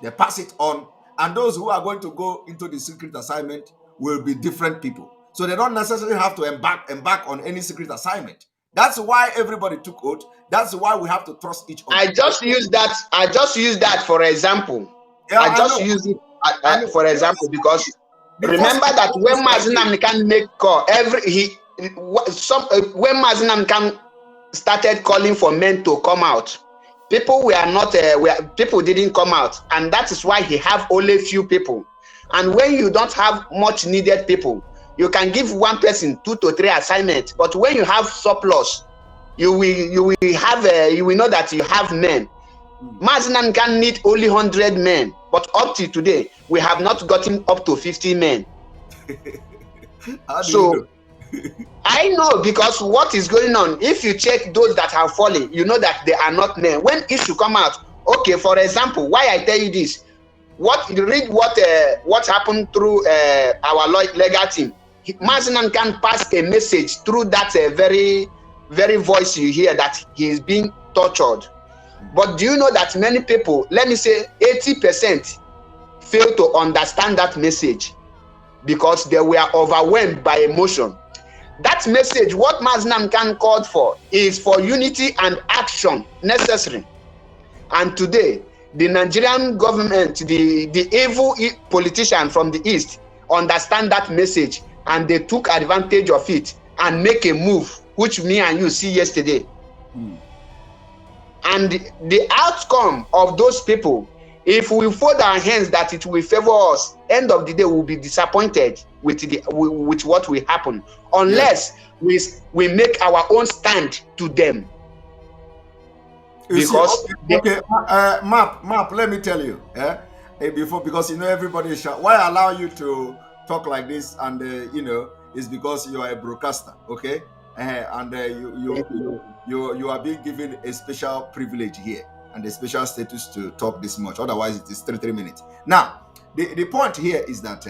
they pass it on, and those who are going to go into the secret assignment will be different people. So they don't necessarily have to embark on any secret assignment. That's why everybody took oath. That's why we have to trust each other. I just use that for example. Yeah, I just use it for example, because remember that when Mazi Nnamdi Kanu make call, when Mazi Nnamdi Kanu started calling for men to come out, people people didn't come out, and that is why he have only few people. And when you don't have much needed people, you can give one person 2 to 3 assignments. But when you have surplus, you will know that you have men. Mazi Nnamdi Kanu need only 100 men, but up to today we have not gotten up to 50 men. So I know, because what is going on, if you check those that have fallen, you know that they are not men. When issue come out, okay, for example, why I tell you this, what happened through our legal team. Mazi Nnamdi Kanu pass a message through that very, very voice you hear, that he is being tortured. But do you know that many people, let me say 80%, fail to understand that message because they were overwhelmed by emotion? That message, what Mazi Nnamdi Kanu called for, is for unity and action necessary. And today, the Nigerian government, the evil politician from the East, understand that message, and they took advantage of it and make a move, which me and you see yesterday. And the outcome of those people, if we fold our hands that it will favor us, end of the day we'll be disappointed with what will happen, unless we make our own stand to them. Because Map, let me tell you, because everybody is shy. Why I allow you to talk like this, and is because you are a broadcaster, okay? And you are being given a special privilege here and a special status to talk this much. Otherwise, it is 3 minutes. Now, the point here is that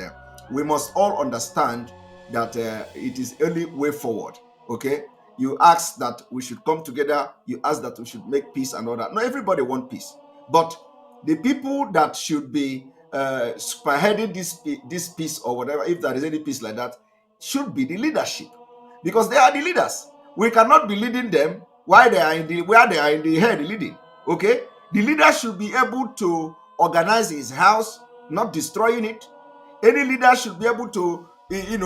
we must all understand that it is only way forward. Okay, you ask that we should come together. You ask that we should make peace and all that. Not everybody want peace, but the people that should be spearheading this peace or whatever, if there is any peace like that, should be the leadership, because they are the leaders. We cannot be leading them while they are in the where they are in the head leading. Okay, the leader should be able to organize his house, not destroying it. Any leader should be able to,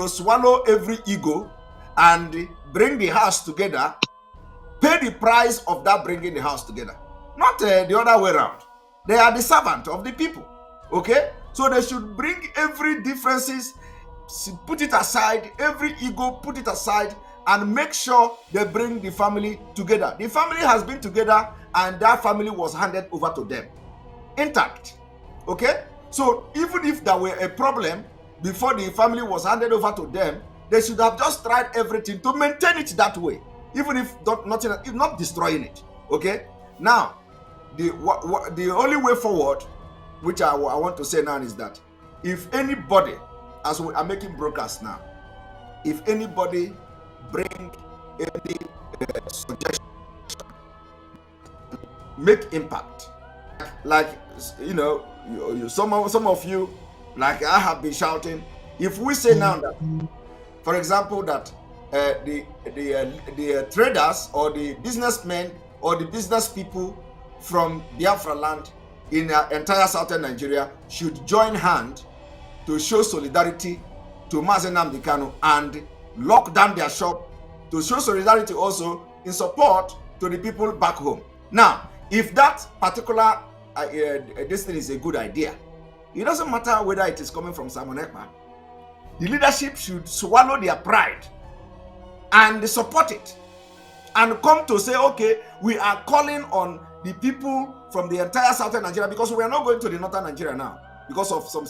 swallow every ego and bring the house together, pay the price of that bringing the house together, not the other way around. They are the servant of the people. Okay, so they should bring every differences, put it aside, every ego, put it aside, and make sure they bring the family together. The family has been together, and that family was handed over to them intact. Okay, so even if there were a problem before the family was handed over to them, they should have just tried everything to maintain it that way, even if not destroying it. Okay, now the only way forward, which I want to say now, is that if anybody, as we are making broadcasts now, if anybody bring any suggestion, make impact, like some of you, like I have been shouting, if we say now that, for example, that the traders or the businessmen or the business people from Biafra land in entire southern Nigeria should join hand to show solidarity to Nnamdi Kanu and lock down their shop, to show solidarity also in support to the people back home. Now, if that particular this thing is a good idea, it doesn't matter whether it is coming from Simon Ekpa. The leadership should swallow their pride and support it, and come to say, okay, we are calling on the people from the entire southern Nigeria, because we are not going to the northern Nigeria now because of some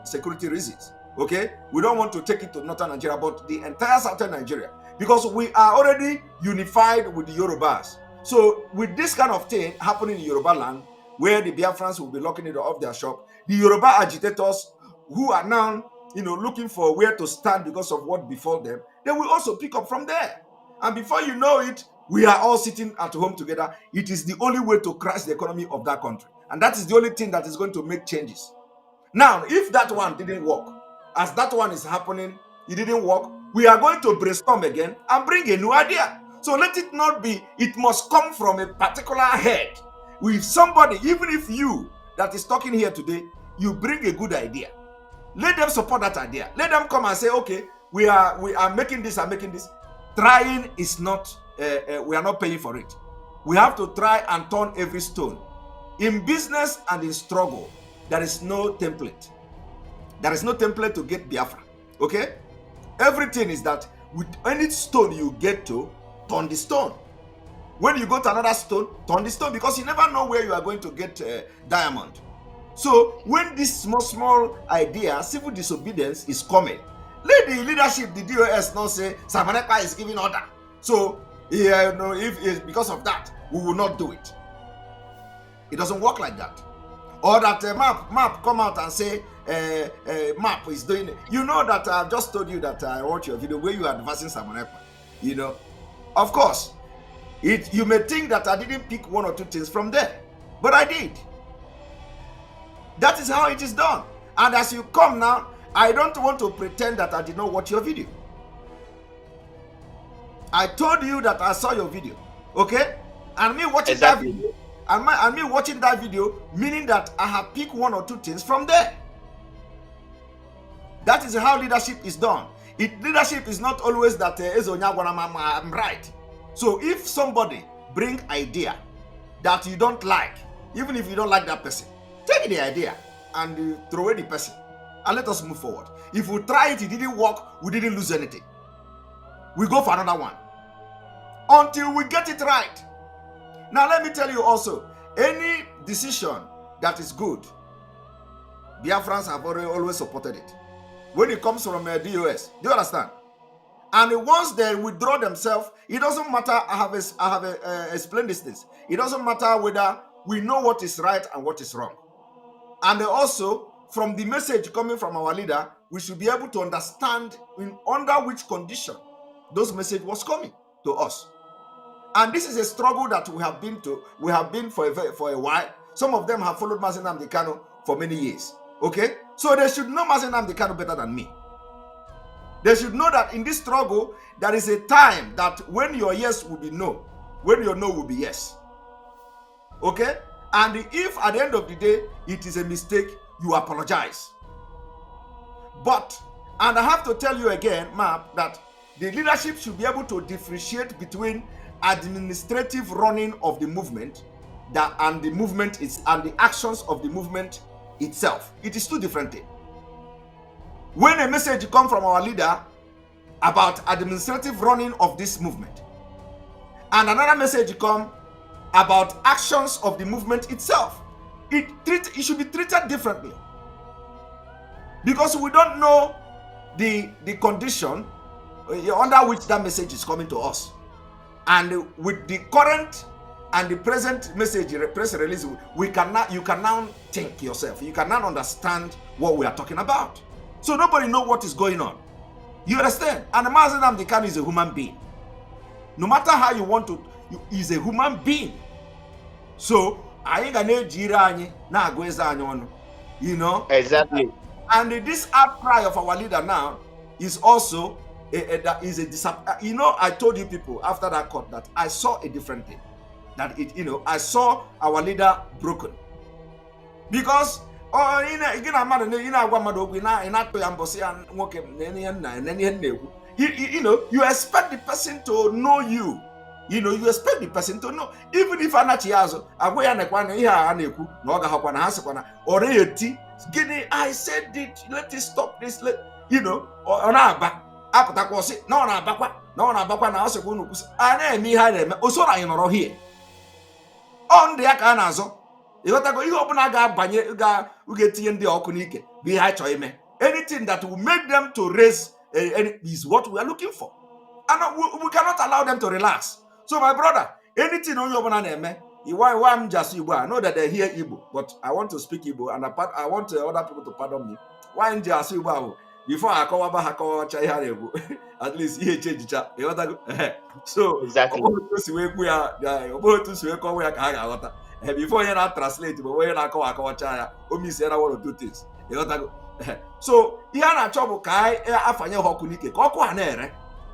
security reasons. Okay, we don't want to take it to northern Nigeria, but the entire southern Nigeria, because we are already unified with the Yorubas. So with this kind of thing happening in Yoruba land, where the Biafrans will be locking it off their shop, the Yoruba agitators who are now looking for where to stand because of what befell them, they will also pick up from there. And before you know it, we are all sitting at home together. It is the only way to crash the economy of that country. And that is the only thing that is going to make changes. Now, if that one didn't work, as that one is happening, it didn't work, we are going to brainstorm again and bring a new idea. So let it not be, it must come from a particular head. With somebody, even if you that is talking here today, you bring a good idea, let them support that idea. Let them come and say, okay, we are making this and making this. Trying is not, we are not paying for it. We have to try and turn every stone. In business and in struggle, there is no template. There is no template to get Biafra. Okay? Everything is that with any stone you get to, turn the stone. When you go to another stone, turn the stone, because you never know where you are going to get diamond. So when this small idea, civil disobedience, is coming, let the leadership, the DOS, not say Simon Ekpa is giving order. So if it's because of that, we will not do it. It doesn't work like that. Or that map come out and say map is doing it. You know that I've just told you that I watch your video where you are advancing Simon Ekpa. Of course, you may think that I didn't pick one or two things from there, but I did. That is how it is done. And as you come now, I don't want to pretend that I did not watch your video. I told you that I saw your video, okay? And me watching that video, and me watching that video, meaning that I have picked one or two things from there. That is how leadership is done. Leadership is not always that I'm right. So if somebody bring idea that you don't like, even if you don't like that person, take the idea and throw away the person and let us move forward. If we try it, it didn't work, we didn't lose anything. We go for another one until we get it right. Now let me tell you also, any decision that is good, Biafrans have always supported it. When it comes from DOS, do you understand? And once they withdraw themselves, it doesn't matter. I have explained these things. It doesn't matter whether we know what is right and what is wrong. And also, from the message coming from our leader, we should be able to understand under which condition those message was coming to us. And this is a struggle that we have been for a while. Some of them have followed Mazi Nnamdi Kanu for many years. Okay, so they should know Mazi Nnamdi Kanu better than me. They should know that in this struggle, there is a time that when your yes will be no, when your no will be yes. Okay? And if at the end of the day, it is a mistake, you apologize. But, and I have to tell you again, ma'am, that the leadership should be able to differentiate between administrative running of the movement and the movement is and the actions of the movement itself. It is two different things. When a message comes from our leader about administrative running of this movement, and another message comes about actions of the movement itself, it should be treated differently, because we don't know the condition under which that message is coming to us. And with the current and the present message, press release, you can now think yourself. You can now understand what we are talking about. So nobody knows what is going on. You understand? And Mazi Nnamdi Kanu is a human being. No matter how you want to, he's a human being. So you know? Exactly. And this outcry of our leader now is also you know, I told you people after that court that I saw a different thing. That I saw our leader broken. Because you expect the person to know you. You expect the person to know. Even if I said it, let it stop this, on the Akanazo. Anything that will make them to raise is what we are looking for. And we cannot allow them to relax. So my brother, anything on your banana, why I'm just Igbo. I know that they hear Igbo, but I want to speak Igbo, and I want other people to pardon me. Why I'm just Igbo? Before I call at least he change. So exactly. Before you not translate, but when you not call chaya, omi say one or two things. So here na trouble kai afanye hokunike. Koko anere.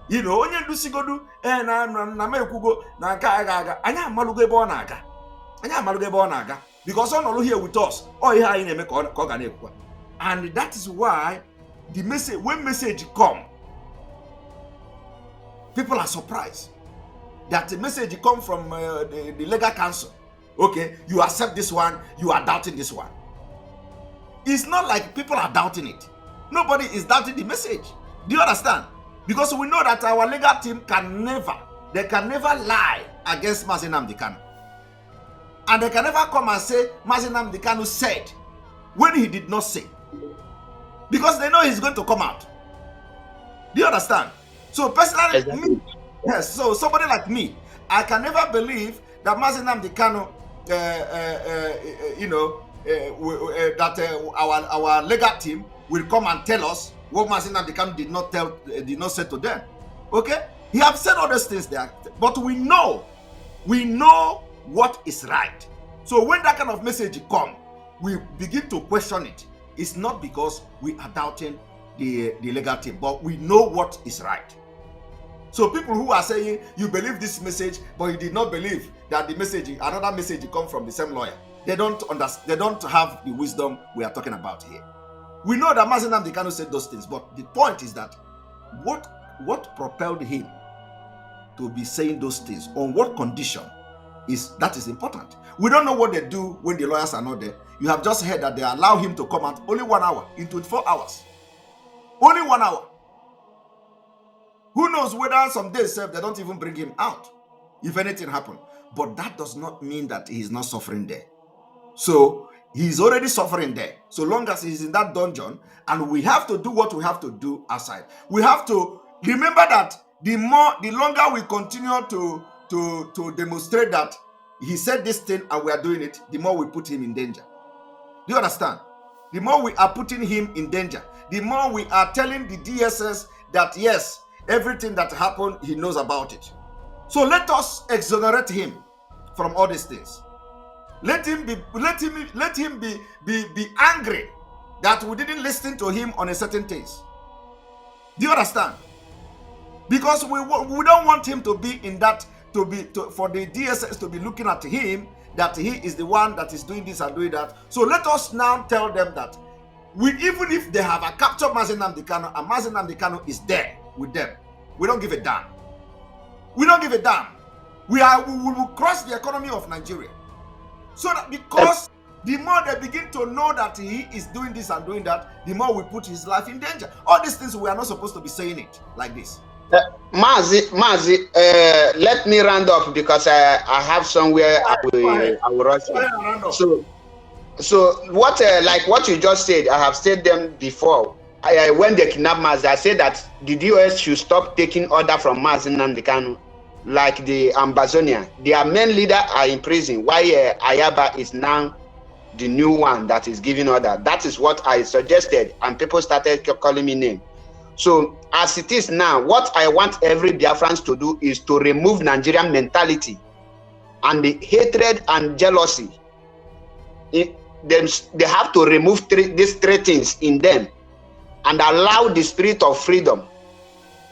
Onye ndusigodu na mekugo na nka aga. Anya amalugo ebe ọ na-aga. Anya amalugo ebe ọ na-aga. Because ọ nọrọ here with us. Ihe anyị na-eme ka ọ ga na-ekwu. And that is why the message, when message come, people are surprised that the message come from the legal counsel. Okay, you accept this one, you are doubting this one. It's not like people are doubting it. Nobody is doubting the message. Do you understand? Because we know that our legal team can never lie against Mazi Nnamdi Kanu. And they can never come and say Mazi Nnamdi Kanu said when he did not say. Because they know he's going to come out. Do you understand? So personally, Exactly. yes, so somebody like me, I can never believe that Mazi Nnamdi Kanu that our legal team will come and tell us what Mazi Nnamdi Kanu did not say to them. Okay, he have said all those things there, but we know what is right. So when that kind of message come, we begin to question it. It's not because we are doubting the legal team, but we know what is right. So people who are saying you believe this message, but you did not believe that another message come from the same lawyer, they don't understand. They don't have the wisdom we are talking about here. We know that Mazi Nnamdi Kanu said those things, but the point is that what propelled him to be saying those things, on what condition, that is important. We don't know what they do when the lawyers are not there. You have just heard that they allow him to come out only 1 hour in 24 hours. Only 1 hour. Who knows whether some days they don't even bring him out if anything happened. But that does not mean that he is not suffering there. So he's already suffering there. So long as he's in that dungeon, and we have to do what we have to do outside. We have to Remember that the longer we continue to demonstrate that he said this thing and we are doing it, the more we put him in danger. Do you understand? The more we are putting him in danger, the more we are telling the DSS that yes, everything that happened, he knows about it. So let us exonerate him from all these things. Let him be angry that we didn't listen to him on a certain things. Do you understand? Because we don't want him to be in that, for the DSS to be looking at him that he is the one that is doing this and doing that. So let us now tell them that even if they have a captured Nnamdi Kanu and Nnamdi Kanu is there with them, we don't give a damn. We don't give a damn. We will crush the economy of Nigeria. So that because the more they begin to know that he is doing this and doing that, the more we put his life in danger. All these things, we are not supposed to be saying it like this. Mazi, let me round up because I have somewhere I will rush. So what like what you just said, I have said them before. When they kidnapped Mazi, I said that the DOS should stop taking order from Mazi Nnamdi Kanu, like the Ambazonia. Their main leader are in prison, while Ayaba is now the new one that is giving order. That is what I suggested, and people started calling me name. So as it is now, what I want every Biafrans to do is to remove Nigerian mentality and the hatred and jealousy. They have to remove these three things in them and allow the spirit of freedom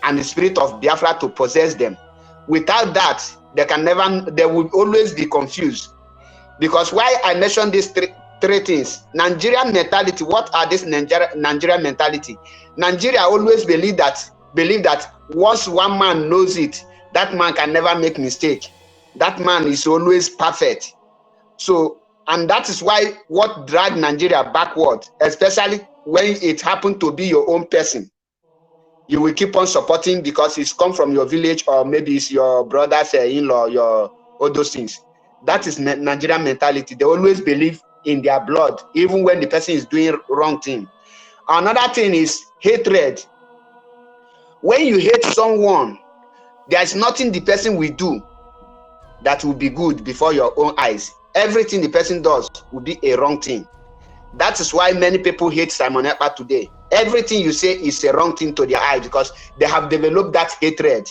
and the spirit of Biafra to possess them. Without that, they will always be confused. Because why I mentioned these three things, Nigerian mentality, what are this Nigerian mentality? Nigeria always believe that once one man knows it, that man can never make mistake. That man is always perfect. So, and that is why what dragged Nigeria backward, especially when it happened to be your own person. You will keep on supporting because it's come from your village, or maybe it's your brother's in-law, all those things. That is Nigerian mentality. They always believe in their blood, even when the person is doing wrong thing. Another thing is hatred. When you hate someone, there is nothing the person will do that will be good before your own eyes. Everything the person does will be a wrong thing. That is why many people hate Simon Ekpa today. Everything you say is a wrong thing to their eye because they have developed that hatred.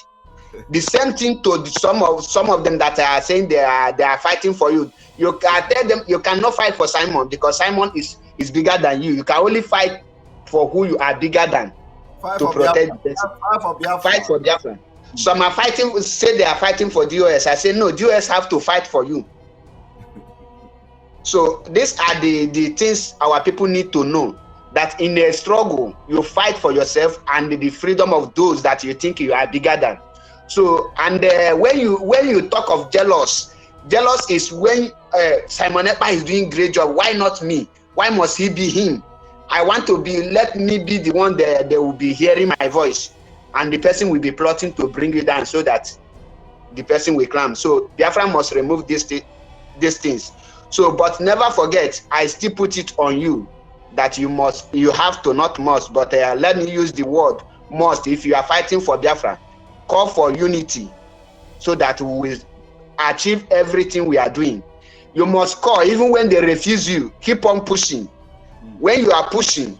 The same thing to some of them that are saying they are fighting for you. You can tell them you cannot fight for Simon because Simon is bigger than you. You can only fight for who you are bigger than to protect the person. Fight for Biafra. Some are fighting, say they are fighting for DOS. I say no, DOS have to fight for you. So these are the things our people need to know, that in a struggle you fight for yourself and the freedom of those that you think you are bigger than. So and when you talk of jealous is when Simon Ekpa is doing great job. Why not me? Why must he be him? I want to be, let me be the one that they will be hearing my voice, and the person will be plotting to bring you down so that the person will climb. So Biafra must remove these things. So, but never forget, I still put it on you that you have to, not must, but let me use the word must. If you are fighting for Biafra, call for unity so that we will achieve everything we are doing. You must call, even when they refuse you, keep on pushing. When you are pushing,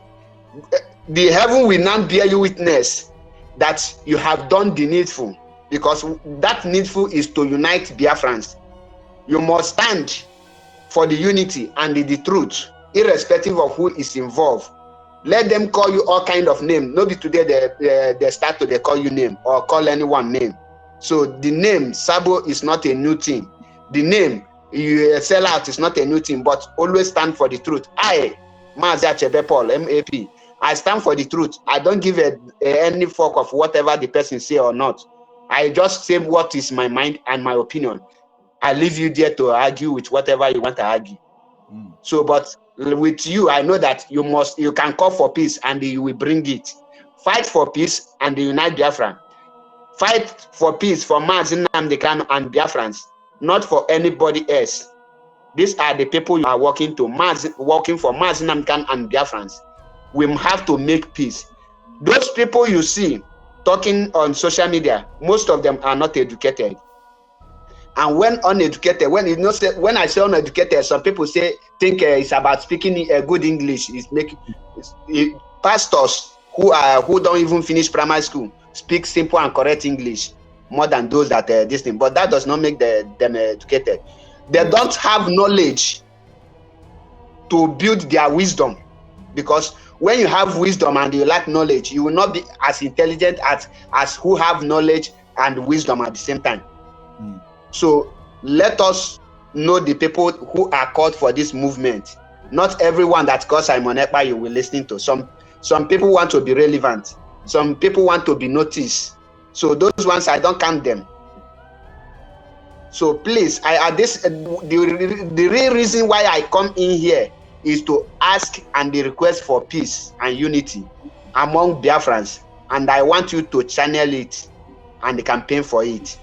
the heaven will not bear you witness that you have done the needful, because that needful is to unite Biafrans. You must stand for the unity and the truth, irrespective of who is involved. Let them call you all kind of name. Maybe today they start to call you name or call anyone name. So the name Sabo is not a new thing. The name you sell out is not a new thing, but always stand for the truth. I, Mazi Achebe Paul, MAP, I stand for the truth. I don't give any fuck of whatever the person say or not. I just say what is my mind and my opinion. I leave you there to argue with whatever you want to argue. So, but with you, I know that you can call for peace and you will bring it. Fight for peace and unite Biafra. Fight for peace for Mazi Nnamdi Kanu and Biafrans, not for anybody else. These are the people you are working for Mazi Nnamdi Kanu and Biafrans. We have to make peace. Those people you see, talking on social media, most of them are not educated. And when uneducated, when I say uneducated, some people think it's about speaking a good English. Pastors who don't even finish primary school speak simple and correct English more than those that this thing. But that does not make them educated. They don't have knowledge to build their wisdom, because when you have wisdom and you lack knowledge, you will not be as intelligent as who have knowledge and wisdom at the same time. So let us know the people who are called for this movement. Not everyone that calls Simon Ekpa you will listen to. Some people want to be relevant. Some people want to be noticed. So those ones, I don't count them. So please, the real reason why I come in here is to ask and request for peace and unity among Biafrans, and I want you to channel it and campaign for it.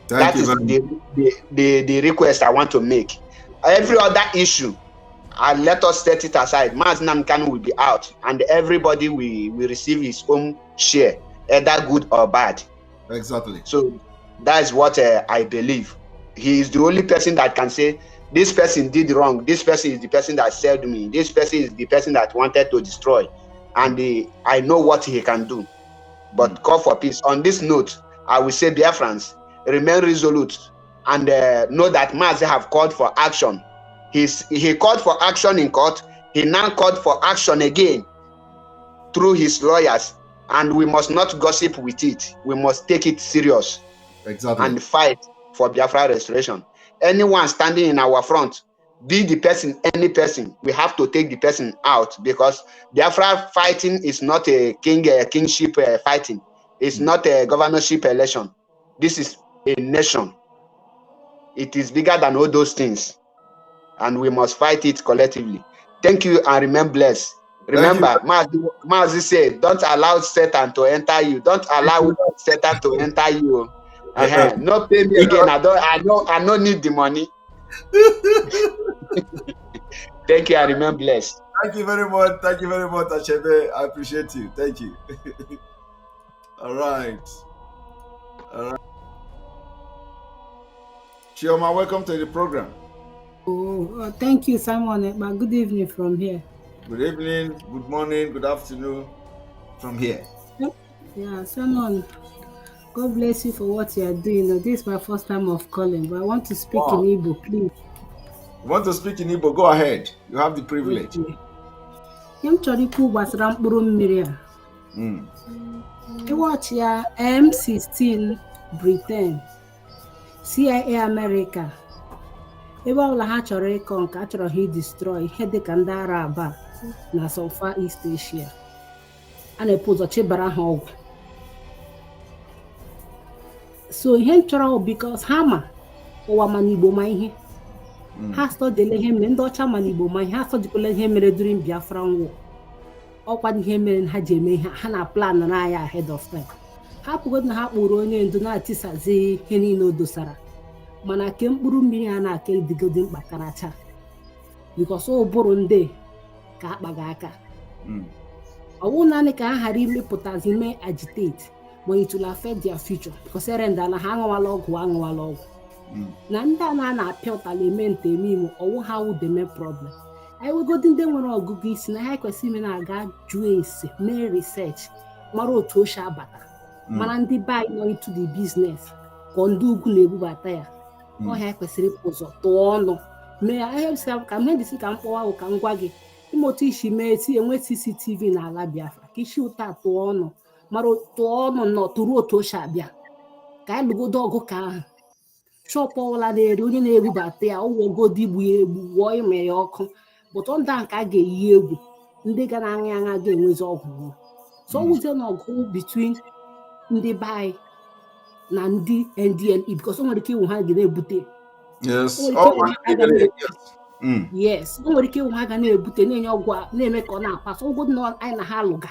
That is the request I want to make. Every other issue, let us set it aside. Nnamdi Kanu will be out, and everybody will receive his own share, either good or bad. Exactly. So that is what I believe. He is the only person that can say, this person did wrong. This person is the person that served me. This person is the person that wanted to destroy. And I know what he can do. But call for peace. On this note, I will say, Biafrans, remain resolute and know that Mazi have called for action. He called for action in court. He now called for action again through his lawyers, and we must not gossip with it. We must take it serious. Exactly. And fight for Biafra restoration. Anyone standing in our front, be the person, any person, we have to take the person out, because Biafra fighting is not a kingship fighting. It's not a governorship election. This is a nation. It is bigger than all those things, and we must fight it collectively. Thank you, and remain blessed. Remember, Mazi said, don't allow Satan to enter you. Don't allow Satan to enter you. No pay me again. I don't need the money. Thank you, and remain blessed. Thank you very much. Thank you very much, Achebe. I appreciate you. Thank you. All right. Chioma, welcome to the program. Oh, thank you, Simon. Good evening from here. Good evening, good morning, good afternoon from here. Yeah, Simon, God bless you for what you are doing. This is my first time of calling, but I want to speak in Igbo, please. You want to speak in Igbo? Go ahead. You have the privilege. I'm trying to gbasara mkpụrụ mmiri a. Watch ya M16 Britain, CIA America. Ebe ọbụla ha chọrọ ịkọ nke a chọrọ ha destroy ihe dịka ndị Arab na some Far East Asia. A na-epu ụzọ chebara ha ọgwụ. So ihe nchọrọ because ha ma ụwa ma n'Igbo ma ihe. Ha stọdele ihe mere ndị ọcha ma n'Igbo ma ihe. Ha stọdikwala ihe mere during Biafra war. Ọkwa ihe mere ha ji eme ihe ha na plan na ya ahead of time. Ha pụgodu na ha kpụrụ onye ndu na-atisazi ihe niile o dosara. Mana ke mkpụrụ mmiri a na-aka edigodi mkpa karacha, because o bụrụ ndị ka akpaga aka. Ọ wụ naanị ka ha ghara imepụtazi ime agitate, but it will affect their future, because erenda na ha aṅụwala ọgwụ na ndị a na-apịa ụtala eme nte eme imo ọwụ ha wụ the main problem. Anyị wegodi ndị nwere ọgụgụ isi na ha kwesịrị ime na-aga jụọ ese, mee research, mara otu o si abata, mana ndị be anyị nọ into the business ka ndị ugwu na-ebubata ya. Ọhịa kwesịrị ụzọ tụọ ọnụ mee ya ka mmadụ ka mkpọwa ahụ ka ngwa gị ime otu isi mee enwe CCTV na ala Biafra ka isi ụta tụọ ọnụ mara tụọ ọnụ nọ tụrụ otu ochi abịa ka anyị lụgodo ọgụ ka ahụ shọpụ ọbụla na-eri onye na-ebubata ya ụwọgodi igbu ya egbu wụọ ime ya ọkụ bụtọ ndị a ka a ga-eyi egwu ndị ga na-aṅụ aṅa ga-enwezi ọgwụ so ọgwụzie na ọgụ between ndị be anyị na ndị NDLE, because o nwere ike iwu ha ga na-ebute. Yes. Yes, o nwere ike iwu ha ga na-ebute na-enye ọgwụ na-eme ka ọ na-akpaso ụgwọ na anyị na ha alụga.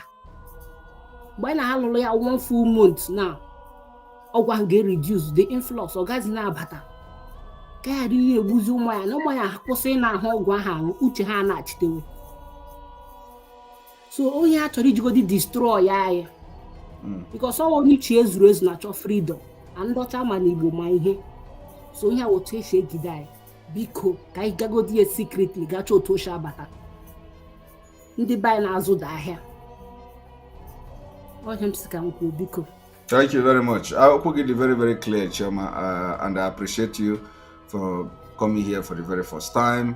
Mgbe anyị na ha lụrụ ya 1 full month na ọgwụ ahụ ga-reduce the influx ọ gazi na-abata ka ya dị ihe egbuzi ụmụ ya na ụmụ ya kwụsị na-ahụ ọgwụ ahụ uche ha na-achitewe. So onye a chọrọ ijigodi destroy anyị because onye chi ezuru ezu na-achọ freedom and ndị ọcha ma na Igbo ma ihe so ihe otu esi egide anyị biko ka anyị gagodi ya secretly gacha otu oshi abata ndị be anyị na-azụda ahịa ọhịa m si ka m kwuo biko. Thank you very much. I put it very, very clear, Choma, and I appreciate you for coming here for the very first time,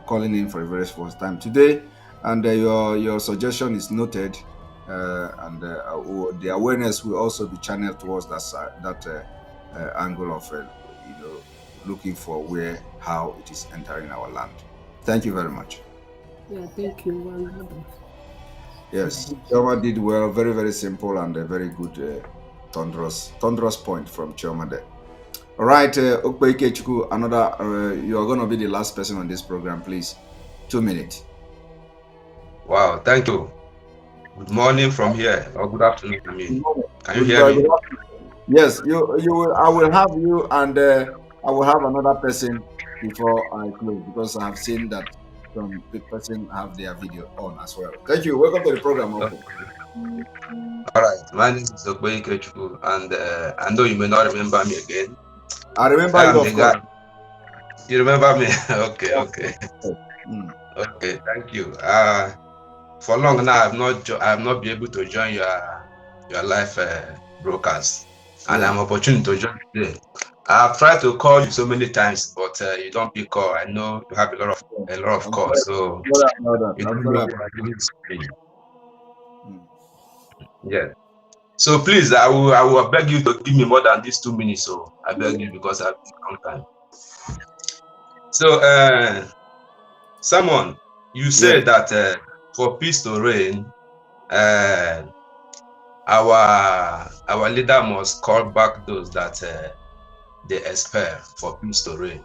calling in for the very first time today, and your suggestion is noted, and the awareness will also be channeled towards that side, that angle of looking for how it is entering our land. Thank you very much. Yeah, thank you. Yes, Choma did well. Very, very simple and a very good. Thunderous point from Choma there. All right, Okpeikechuku, another, you are going to be the last person on this program, please. 2 minutes. Wow, thank you. Good morning from here, or good afternoon. I mean, can you hear me? Yes, you will. I will have you, and I will have another person before I close because I have seen that some person have their video on as well. Thank you. Welcome to the program. Okay. All right, my name is Okpeikechuku, and I know you may not remember me again. I remember you, of course. You remember me? Okay. Okay, thank you. For long now, I have not been able to join your live broadcast, and I'm opportunity to join today. I've tried to call you so many times, but you don't pick call. I know you have a lot of calls, so yeah. So please, I will beg you to give me more than these 2 minutes. So I beg you because I have a long time. So, someone, you said that for peace to reign, our leader must call back those that they expel for peace to reign.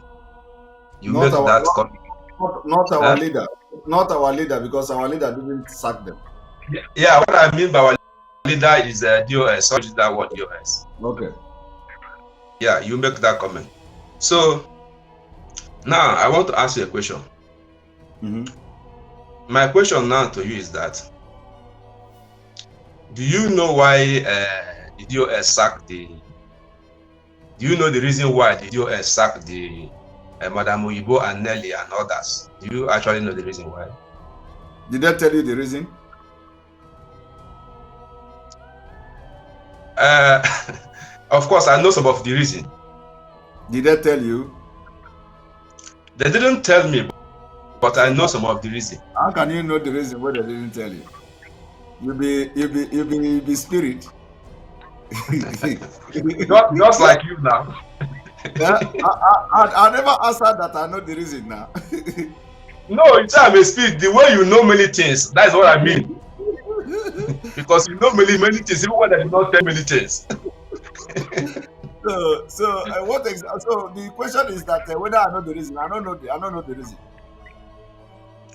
You not make that not our leader, not our leader, because our leader didn't sack them. Yeah, what I mean by our leader is DOS. What is that word, DOS? Okay. Yeah, you make that comment. So now I want to ask you a question. My question now to you is that, do you know why the DOS sacked the? Do you know the reason why the DOS sacked the Madam Oyibo and Nelly and others? Do you actually know the reason why? Did they tell you the reason? Of course, I know some of the reason. Did they tell you? They didn't tell me, but I know some of the reason. How can you know the reason why they didn't tell you? You be spirit. just like you now. Yeah, I never answered that. I know the reason now. No, it's I'm a spirit. The way you know many things, that's what I mean. Because you know many things, even when I do not tell many things. So So the question is that whether I know the reason. I don't know the reason.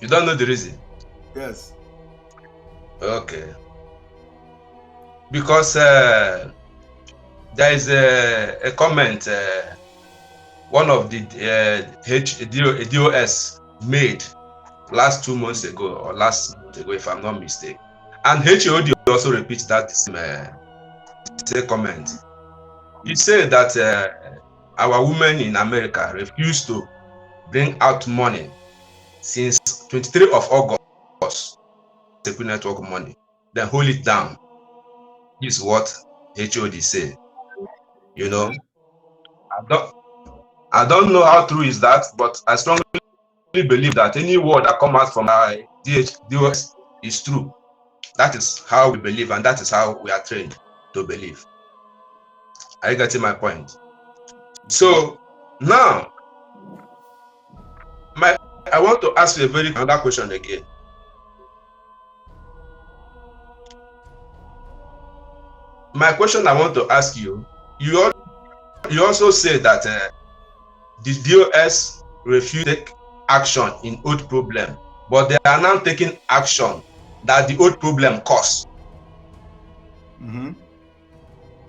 You don't know the reason? Yes. Okay. Because there is a comment one of the DOS made last 2 months ago or last month ago, if I'm not mistaken. And HOD also repeats that same comment. He said that our women in America refused to bring out money since 23 of August, Security Network money, then hold it down. This is what HOD said. You know, I don't know how true is that, but I strongly believe that any word that comes out from our DOS is true. That is how we believe, and that is how we are trained to believe. Are you getting my point? So now, I want to ask you another question again. My question I want to ask you, you also say that the DOS refused to take action in old problem, but they are now taking action that the old problem caused.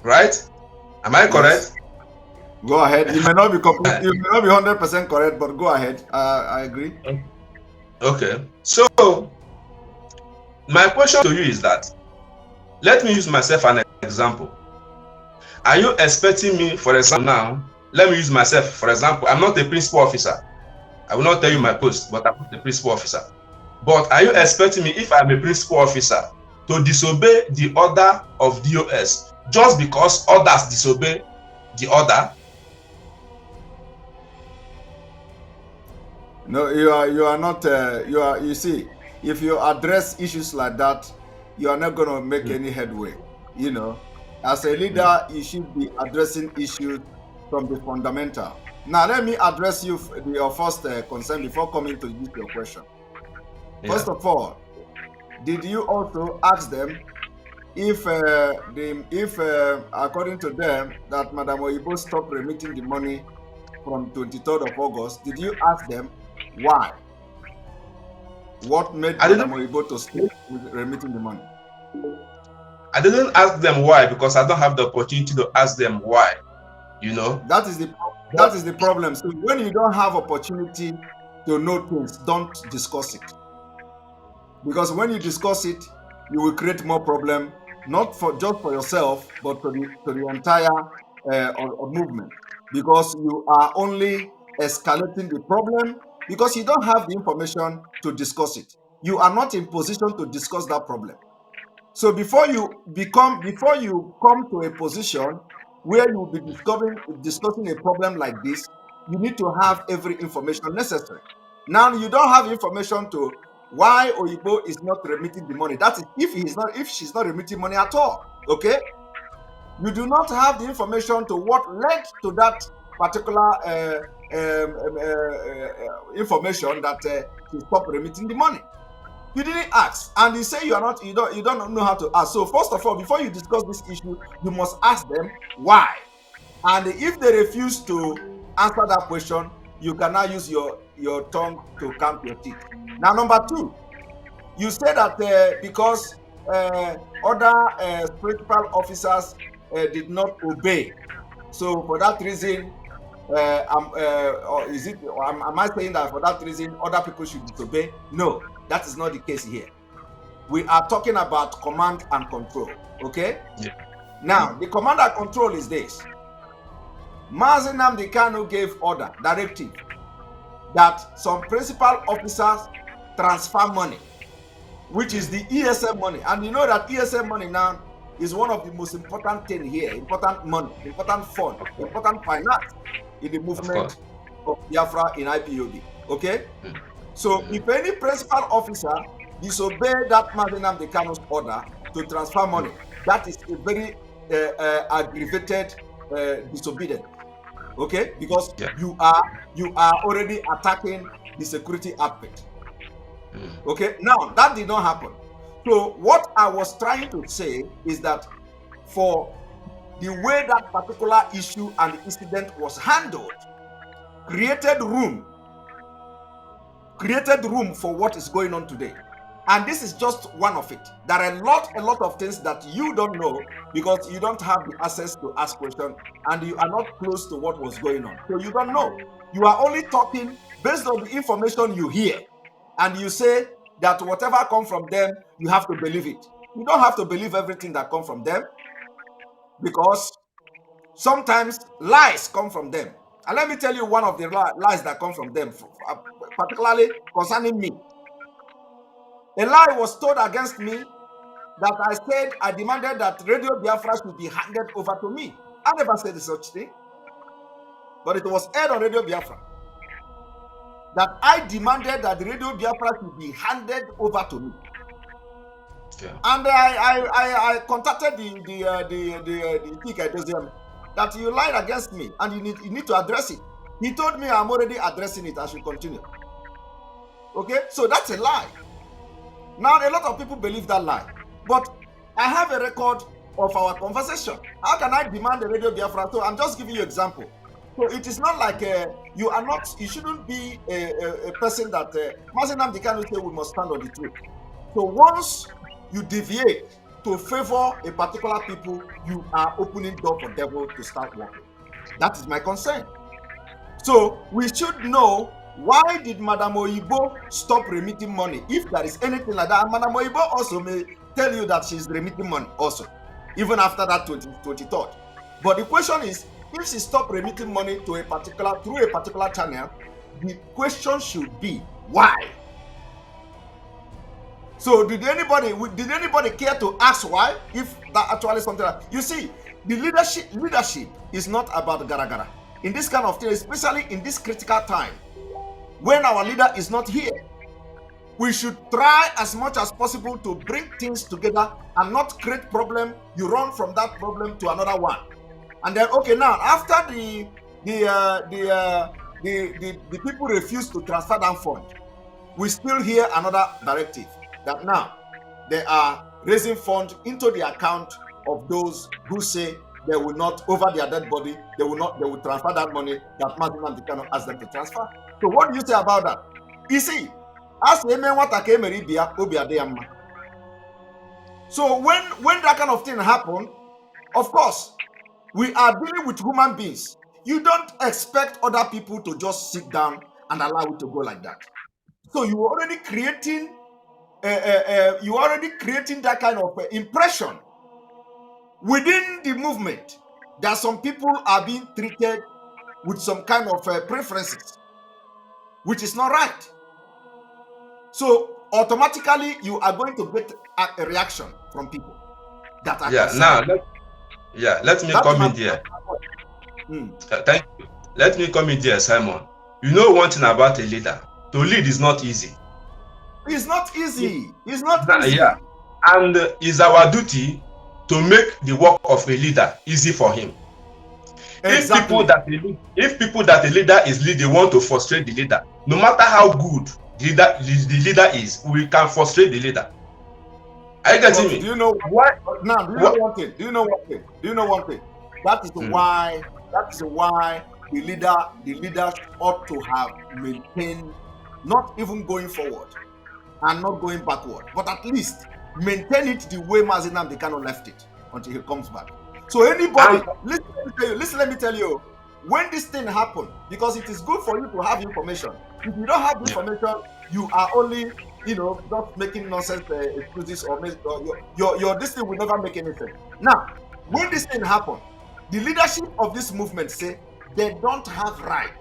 Right? Am I correct? Yes. Go ahead. You may not be complete. You may not be 100% correct, but go ahead. I agree. Okay. So my question to you is that, let me use myself as an example. Are you expecting me, for example, now, let me use myself, for example, I'm not a principal officer. I will not tell you my post, but I'm not a principal officer. But are you expecting me, if I'm a principal officer, to disobey the order of DOS just because others disobey the order? No, you are not. You see, if you address issues like that, you are not going to make any headway. You know, as a leader, you should be addressing issues from the fundamental. Now, let me address your first concern before coming to your question. First of all, did you also ask them if according to them that Madam Oyibo stopped remitting the money from 23rd of August? Did you ask them why? What made Madam Oyibo to stop remitting the money? I didn't ask them why because I don't have the opportunity to ask them why. You know, that is the problem. So when you don't have opportunity to know things, don't discuss it. Because when you discuss it, you will create more problem, not just for yourself, but to the entire movement. Because you are only escalating the problem because you don't have the information to discuss it. You are not in position to discuss that problem. So before you come to a position where you will be discussing a problem like this, you need to have every information necessary. Now you don't have information to why Oyibo is not remitting the money. That is if she's not remitting money at all. Okay, you do not have the information to what led to that particular information that she stopped remitting the money. You didn't ask, and you say you don't know how to ask. So first of all, before you discuss this issue, you must ask them why. And if they refuse to answer that question, you can now use your tongue to count your teeth. Now, number two, you say that because other principal officers did not obey, so for that reason, am I saying that for that reason other people should disobey? No. That is not the case here. We are talking about command and control. Okay? Yeah. Now, the command and control is this. Nnamdi Kanu gave order, directive, that some principal officers transfer money, which is the ESM money. And you know that ESM money now is one of the most important things here, important money, important fund, important finance in the movement of Biafra in IPOB. Okay? So if any principal officer disobey that Nnamdi Kanu's order to transfer money, that is a very aggravated disobedience. Okay, because you are already attacking the security aspect. Okay, now that did not happen. So what I was trying to say is that for the way that particular issue and incident was handled, created room for what is going on today. And this is just one of it. There are a lot of things that you don't know because you don't have the access to ask questions and you are not close to what was going on. So you don't know. You are only talking based on the information you hear. And you say that whatever comes from them, you have to believe it. You don't have to believe everything that comes from them because sometimes lies come from them. And let me tell you one of the lies that come from them, particularly concerning me. A lie was told against me that I said I demanded that Radio Biafra should be handed over to me. I never said such thing. But it was aired on Radio Biafra that I demanded that Radio Biafra should be handed over to me. Yeah. And I contacted the Ike that you lied against me and you need to address it. He told me I'm already addressing it. I should continue. Okay, so that's a lie. Now a lot of people believe that lie, but I have a record of our conversation. How can I demand a Radio Biafra? So I'm just giving you an example. So it is not like you shouldn't be a person that Nnamdi Kanu say we must stand on the truth. So once you deviate to favor a particular people, you are opening door for devil to start working. That is my concern. So we should know why did Madam Oyibo stop remitting money? If there is anything like that, and Madam Oyibo also may tell you that she's remitting money also. even after that 23rd. But the question is, if she stopped remitting money to through a particular channel, the question should be why? So did anybody care to ask why? If that actually something like, you see, the leadership is not about gara. In this kind of thing, especially in this critical time, when our leader is not here, we should try as much as possible to bring things together and not create problem. You run from that problem to another one, and then okay, now after the people refuse to transfer that fund, we still hear another directive that now they are raising funds into the account of those who say they will not, over their dead body, they will transfer that money that Nnamdi cannot ask them to transfer. So what do you say about that? You see, as so when that kind of thing happen, of course, we are dealing with human beings. You don't expect other people to just sit down and allow it to go like that. So you are already creating that kind of impression within the movement that some people are being treated with some kind of preferences, which is not right. So automatically you are going to get a reaction from people that are concerned. Let me come in there. Thank you. Let me come in there, Simon. You know one thing about a leader: to lead is not easy. It's not easy. It's not easy. Yeah, and it's our duty to make the work of a leader easy for him. Exactly. If people that a leader is leading want to frustrate the leader, no matter how good the leader is, we can frustrate the leader. Are you getting me? Do you know what? Now, do you know one thing? Do you know one thing? That is why the leaders ought to have maintained, not even going forward and not going backward, but at least maintain it the way Nnamdi Kanu left it until he comes back. So anybody, listen, let me tell you, when this thing happened, because it is good for you to have information. If you don't have information, you are only, just making nonsense excuses, or your this thing will never make anything. Now, when this thing happened, the leadership of this movement say they don't have right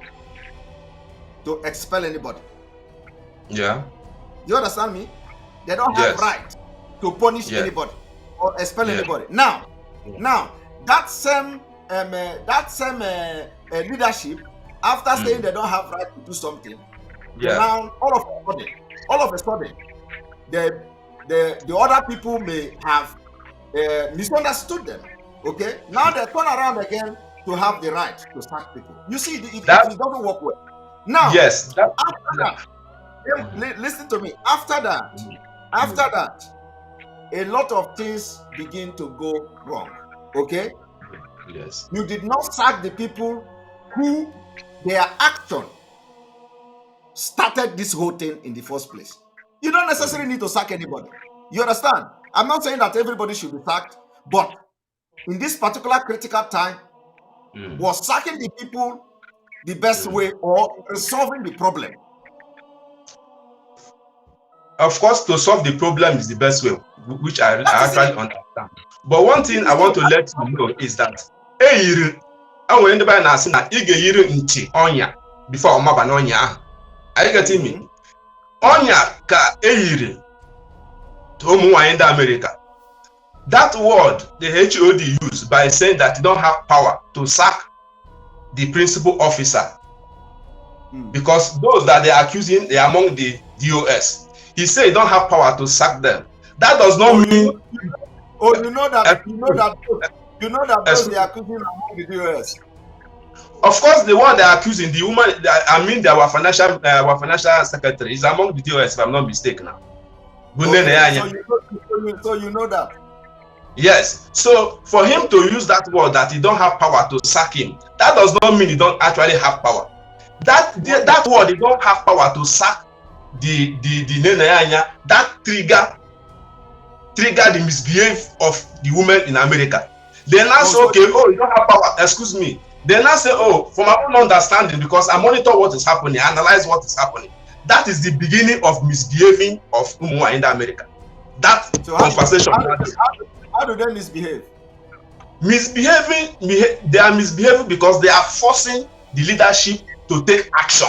to expel anybody. Yeah. You understand me? They don't have right to punish anybody or expel anybody. Now, that same leadership, after saying they don't have right to do something, now all of a sudden, the other people may have misunderstood them. Okay, now they turn around again to have the right to sack people. You see, it doesn't work well. Now, after that, listen to me. After that, a lot of things begin to go wrong. Okay. Yes. You did not sack the people who their action started this whole thing in the first place. You don't necessarily need to sack anybody. You understand? I'm not saying that everybody should be sacked, but in this particular critical time, was sacking the people the best way or resolving the problem? Of course, to solve the problem is the best way, which I actually understand. But one thing I want to let you know is that before are you getting me? Onya ka eyiri to in America. That word the HOD used by saying that they don't have power to sack the principal officer because those that they are accusing, they are among the DOS. He said you don't have power to sack them. That does not mean. You know that those they are accusing among the DOS. Of course, the one they are accusing, the woman, our financial secretary is among the DOS, if I'm not mistaken. Now. Okay, so you know that. Yes. So for him to use that word that he don't have power to sack him, that does not mean he don't actually have power. That word he don't have power to sack the that trigger the misbehave of the women in America. They now say, okay, you don't have power. Excuse me. They now say, from my own understanding, because I monitor what is happening, I analyze what is happening. That is the beginning of misbehaving of Umwa in America. That conversation. How do they misbehave? They are misbehaving because they are forcing the leadership to take action.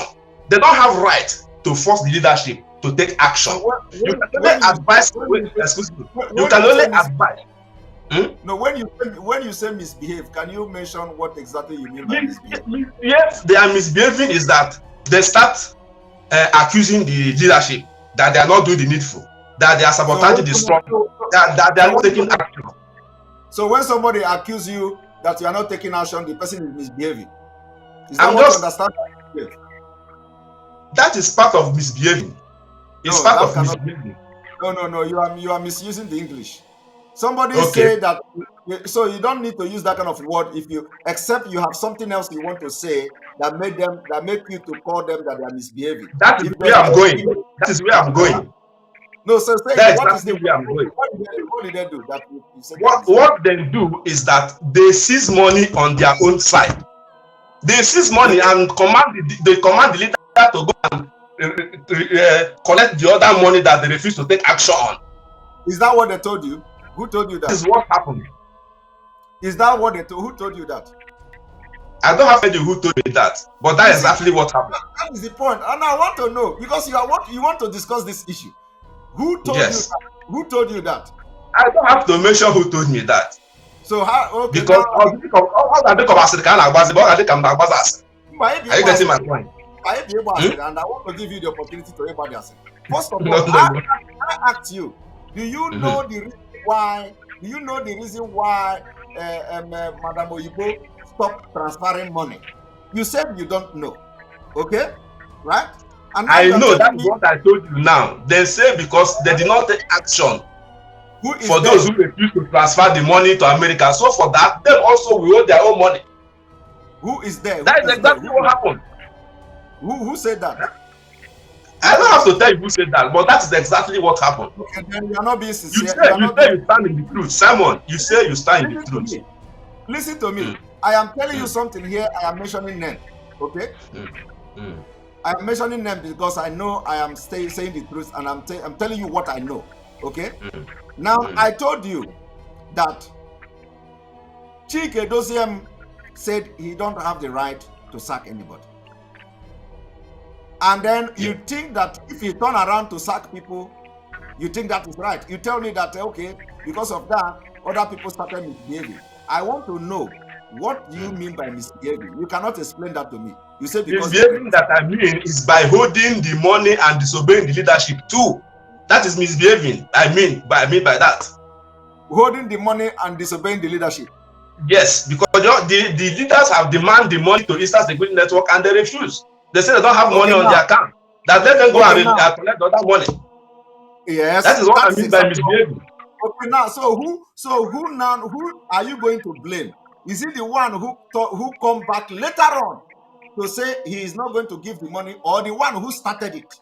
They don't have right to force the leadership to take action. You can only advise. Excuse me. You can only advise. No, when you say misbehave, can you mention what exactly you mean by misbehave? Yes, they are misbehaving is that they start accusing the leadership that they are not doing the needful, that they are sabotaging the struggle, that they are not taking action. So when somebody accuses you that you are not taking action, the person is misbehaving. Is that what you understand? That is part of misbehaving. It's part of misbehaving. No. You are misusing the English. Somebody say that, so you don't need to use that kind of word except you have something else you want to say that make you to call them that they are misbehaving. That is where I'm going. That is where I'm going. No, so say that what is where I'm going. What did they do? That you said what they do is that they seize money on their own side. They seize money and command the leader to go and collect the other money that they refuse to take action on. Is that what they told you? Who told you that? This is what happened. Is that what they told? Who told you that? I don't have any who told me that, but that is exactly what happened. That is the point, and I want to know because you want to discuss this issue. Who told you that? Who told you that? I don't have to mention who told me that. So how? Okay, because are you getting my point? And I want to give you the opportunity to hear about yourself. First of all, I asked you, do you know the reason why? Do you know the reason why Madam Oyibo stopped transferring money? You said you don't know. Okay, right? And I know that's what I told you now. They say because they did not take action for those who refuse to transfer the money to America. So for that, they also will owe their own money. Who is there? That is exactly what happened. Who said that? I don't have to tell you who said that, but that is exactly what happened. Okay, then you are not being sincere. You say you stand in the truth. Simon, you say you stand in the truth. Listen to me. I am telling you something here. I am mentioning them. Okay? I am mentioning them because I know I am saying the truth and I'm telling you what I know. Okay? Now, I told you that Chike Doziem said he don't have the right to sack anybody. And then you think that if you turn around to sack people, you think that is right. You tell me that, okay, because of that, other people started misbehaving. I want to know, what do you mean by misbehaving? You cannot explain that to me. You say because misbehaving that I mean is by holding the money and disobeying the leadership too. That is misbehaving. I mean by that. Holding the money and disobeying the leadership. Yes, because the leaders have demanded the money to Eastern Security Network and they refuse. They say they don't have money on their account. That let them go and collect the other money. Yes, that is what I mean by misbehaving. Okay, now who are you going to blame? Is it the one who come back later on to say he is not going to give the money, or the one who started it?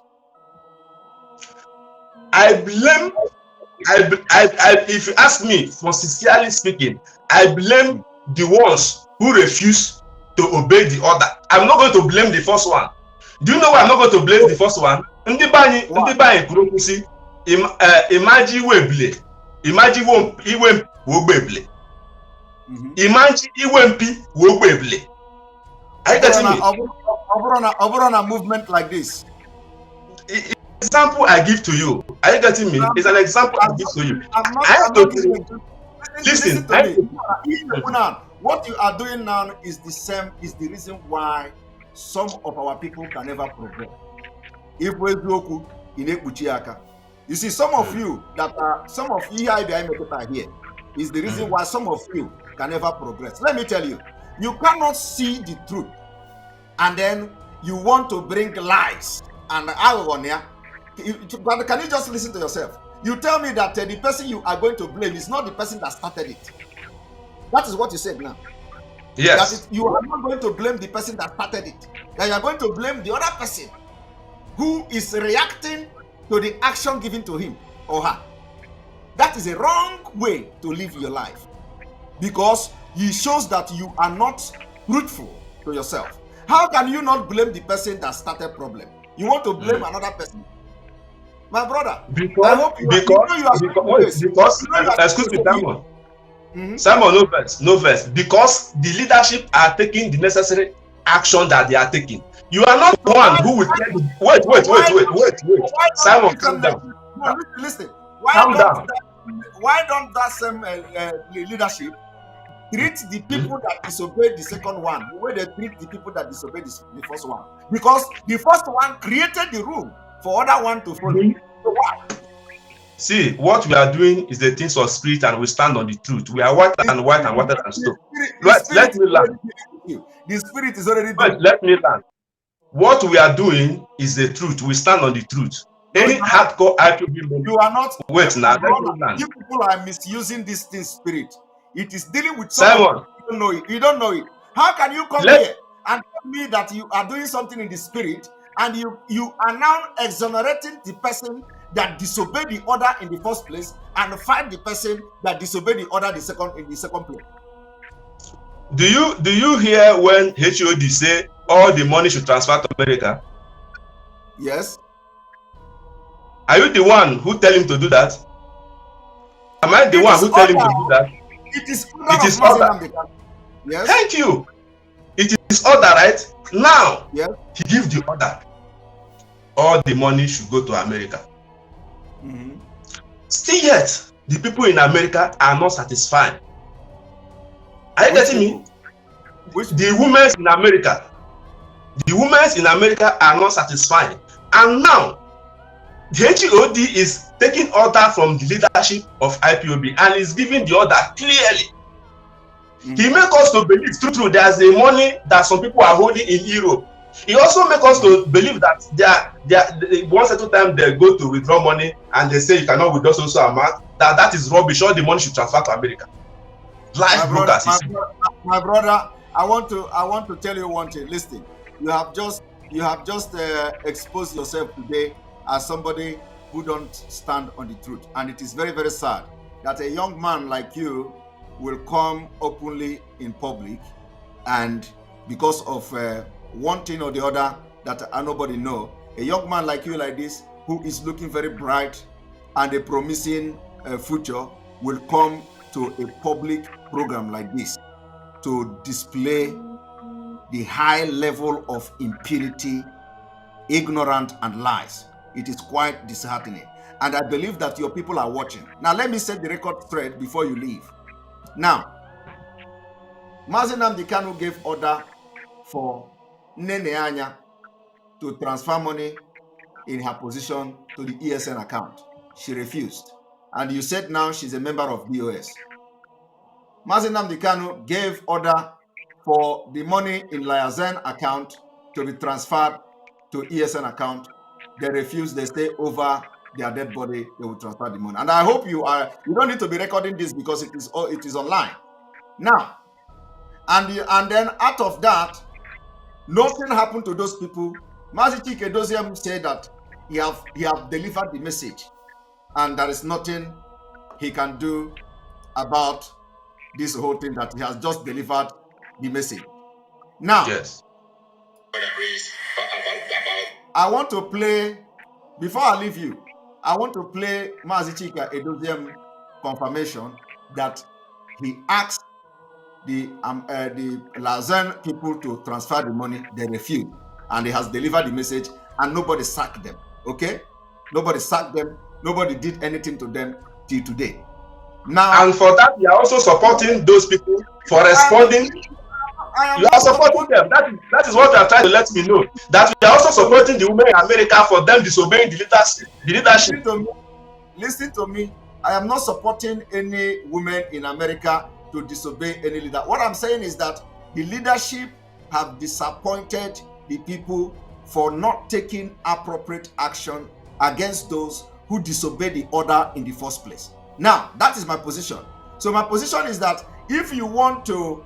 I blame. If you ask me, for sincerely speaking, I blame the ones who refuse to obey the order. I'm not going to blame the first one. Do you know why I'm not going to blame the first one? Imagine are you getting me? Over a movement like this. Example I give to you. Are you getting me? It's an example I give to you. Listen to me. What you are doing now is the same, is the reason why some of our people can never progress. If we do you see, some of you here is the reason why some of you can never progress. Let me tell you, you cannot see the truth and then you want to bring lies and irony. But can you just listen to yourself? You tell me that the person you are going to blame is not the person that started it. That is what you said now. Yes. That you are not going to blame the person that started it. That you are going to blame the other person who is reacting to the action given to him or her. That is a wrong way to live your life, because it shows that you are not truthful to yourself. How can you not blame the person that started problem? You want to blame another person? My brother, because excuse me, Damon. Simon, no verse, because the leadership are taking the necessary action that they are taking. You are not the one who will tell you. Wait. Simon, calm down. No, listen. Calm down. Why don't that same leadership treat the people that disobeyed the second one the way they treat the people that disobeyed the first one? Because the first one created the room for other one to follow. So why? See, what we are doing is the things of spirit, and we stand on the truth. We are white and white and water and stone. Let me learn. The spirit is already there. Let me learn. What we are doing is the truth. We stand on the truth. Any hardcore IPOB member. You are not. Wait now. You people are misusing this thing spirit. It is dealing with someone. You don't know it. You don't know it. How can you come here and tell me that you are doing something in the spirit, and you are now exonerating the person that disobeyed the order in the first place, and find the person that disobeyed the order in the second place? Do you hear when HOD say all the money should transfer to America? Yes. Are you the one who tell him to do that? Am I the one who tell him to do that? It is order. Yes. Thank you. It is order, right? Now, yes. He gives the order. All the money should go to America. Still yet, the people in America are not satisfied. Are you getting me? The women in America. The women in America are not satisfied. And now, the HOD is taking order from the leadership of IPOB and is giving the order clearly. He makes us to believe true there's a money that some people are holding in Europe. He also makes us to believe that they once at a time they go to withdraw money and they say you cannot withdraw so amount. That is rubbish. All the money should transfer to America. My brother, I want to tell you one thing. Listen, you have just exposed yourself today as somebody who don't stand on the truth, and it is very, very sad that a young man like you will come openly in public, and because of one thing or the other that nobody know, a young man like you like this, who is looking very bright and a promising future, will come to a public program like this to display the high level of impunity, ignorance, and lies. It is quite disheartening. And I believe that your people are watching. Now, let me set the record straight before you leave. Now, Nnamdi Kanu gave order for Nene Anya to transfer money in her position to the ESN account. She refused. And you said now she's a member of DOS. Nnamdi Kanu gave order for the money in Liazen account to be transferred to ESN account. They refused. They stay over their dead body. They will transfer the money. And I hope you don't need to be recording this because it is online. Now, and then out of that, nothing happened to those people. Mazi Chike said that he have delivered the message, and there is nothing he can do about this whole thing, that he has just delivered the message. Now, yes. I want to play, before I leave you, I want to play Mazi Chike Edoziem confirmation that he asked the Lazen people to transfer the money. They refused, and he has delivered the message, and nobody sacked them. Okay, nobody sacked them. Nobody did anything to them till today. Now, and for that, we are also supporting those people for responding. You are supporting them. That is what you are trying to let me know. That we are also supporting the women in America for them disobeying the leadership. Listen to me. I am not supporting any women in America to disobey any leader. What I'm saying is that the leadership have disappointed the people for not taking appropriate action against those who disobeyed the order in the first place. Now, that is my position. So my position is that if you want to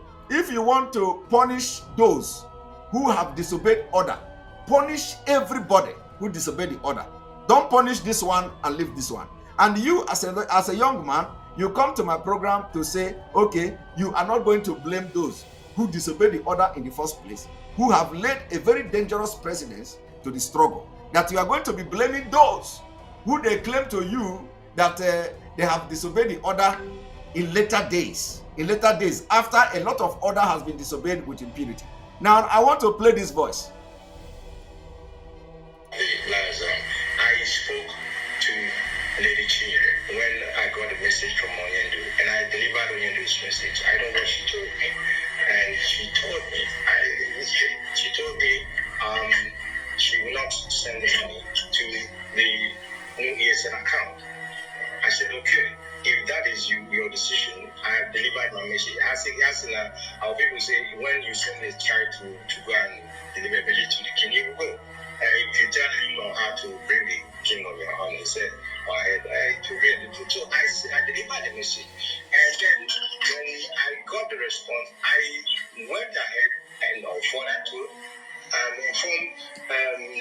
punish those who have disobeyed order, punish everybody who disobeyed the order. Don't punish this one and leave this one. And you, as a young man, you come to my program to say, okay, you are not going to blame those who disobeyed the order in the first place, who have led a very dangerous precedence to the struggle. That you are going to be blaming those who they claim to you that they have disobeyed the order in later days, after a lot of order has been disobeyed with impunity. Now, I want to play this voice. I spoke to Lady Ndichie when I got a message from Onyendu, and I delivered Onyendu's message. I know what she told me, and she told me, she will not send the money to the new ESN account. I said, okay, if that is your decision, I have delivered my message. Our people say, when you send a child to go and deliver a message to the king, you will go. If you tell him how to bring the king on your own, he said, to read the truth. So I delivered the message. And then when I got the response, I went ahead and forwarded to inform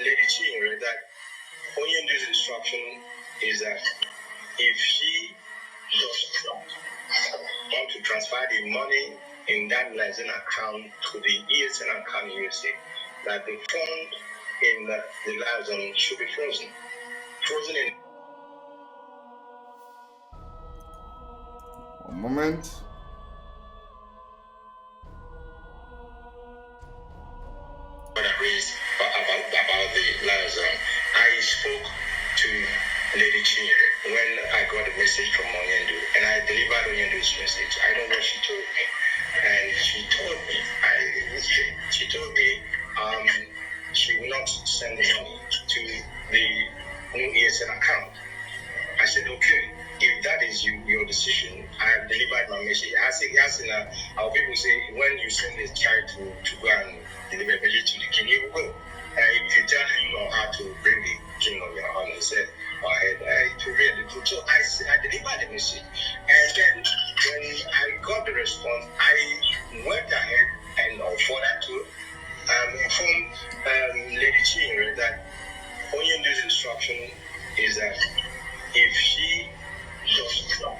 Lady Chinere that Onyendu's instruction is that if she does not want to transfer the money in that liaison account to the ESN account USA, that the fund in the liaison should be frozen. Frozen in. One moment. About the liaison, I spoke to Lady Chinere when I got a message from Onyendu, and I delivered Onyendu's message. I know what she told me, and she told me she will not send the money to the new ESN account. I said, okay, if that is your decision, I have delivered my message. Our people say, when you send a child to go and deliver a message to the king, you will go. If you tell him how to bring the king on your own, he said, to read the truth. So I delivered the message. And then when I got the response, I went ahead and forwarded to inform Lady Chinere that Onyendu's instruction is that if she does not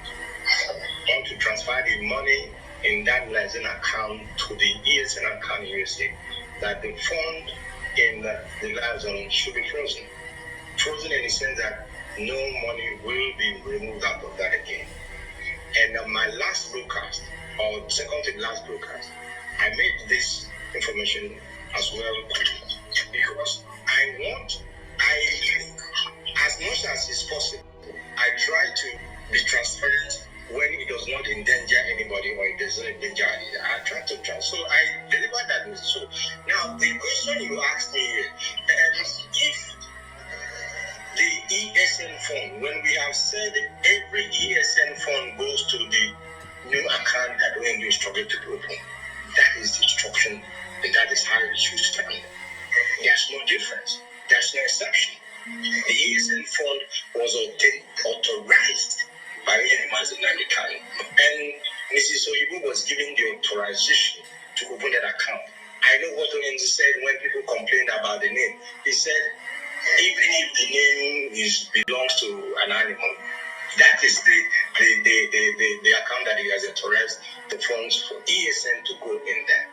want to transfer the money in that liaison account to the ESN account USA, that the fund in the liaison should be frozen. Frozen in the sense that no money will be removed out of that again. And my last broadcast, or second to last broadcast, I made this information as well because as much as is possible, I try to be transparent when it does not endanger anybody or it doesn't endanger either. I try to try. So I delivered that message. So now the question you asked me if the ESN fund, when we have said every ESN fund goes to the new account that Onyendu is struggling to open, that is the instruction and that is how it should stand. There's no difference. There's no exception. The ESN fund was authorized by Nnamdi Kanu, and Mrs. Oyibo was given the authorization to open that account. I know what Onyendu said when people complained about the name. He said, even if the name belongs to an animal, that is the account that he has authorized the funds for ESN to go in there.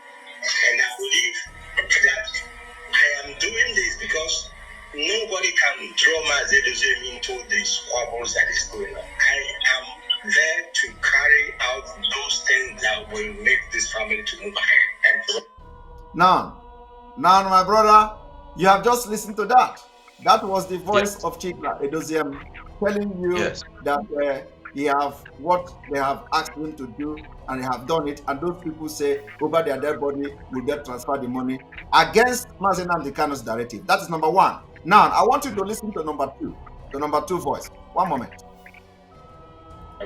And I believe that I am doing this because nobody can draw Mazedoze into the squabbles that is going on. I am there to carry out those things that will make this family to move ahead. And Now, my brother, you have just listened to that. That was the voice of Chika Edoziem telling you that he have what they have asked him to do, and they have done it. And those people say over their dead body will get transferred the money against Nnamdi Kanu's directive. That is number one. Now, I want you to listen to number two, the number two voice. One moment.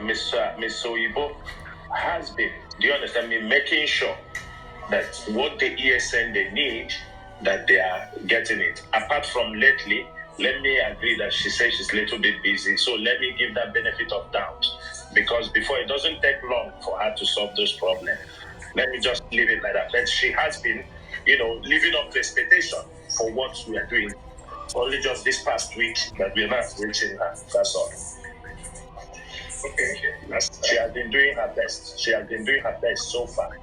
Miss Oyibo has been, do you understand me, making sure that what the ESN they need, that they are getting it. Apart from lately, let me agree that she says she's a little bit busy. So let me give that benefit of doubt, because before it doesn't take long for her to solve those problems. Let me just leave it like that. But she has been, living up to expectation for what we are doing. Only just this past week that we're not reaching her. That's all. Okay. She has been doing her best. She has been doing her best so far.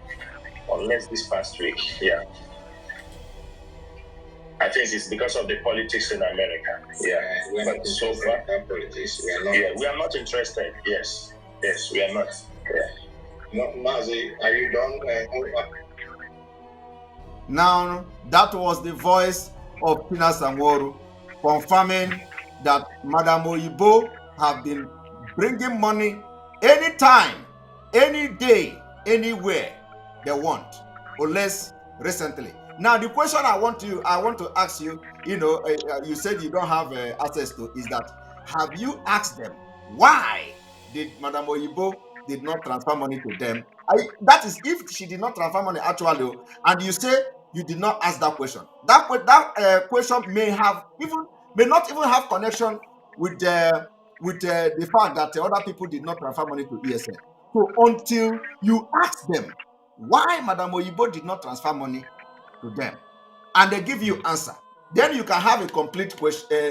Unless this past week, yeah. I think it's because of the politics in America. Yeah, but so far, politics, we are not. Yeah, we are not interested. Yes, we are not. No, Mazi, are you done? Now, that was the voice of Tina Sanworu confirming that Madam Oyibo have been bringing money anytime, any day, anywhere they want, or less recently. Now, the question I want to ask you, you said you don't have access to, is that have you asked them why did Madam Oyibo did not transfer money to them? That is, if she did not transfer money actually, and you say you did not ask that question. That question may not even have connection with the fact that other people did not transfer money to ESN. So until you ask them why Madam Oyibo did not transfer money to them, and they give you answer, then you can have a complete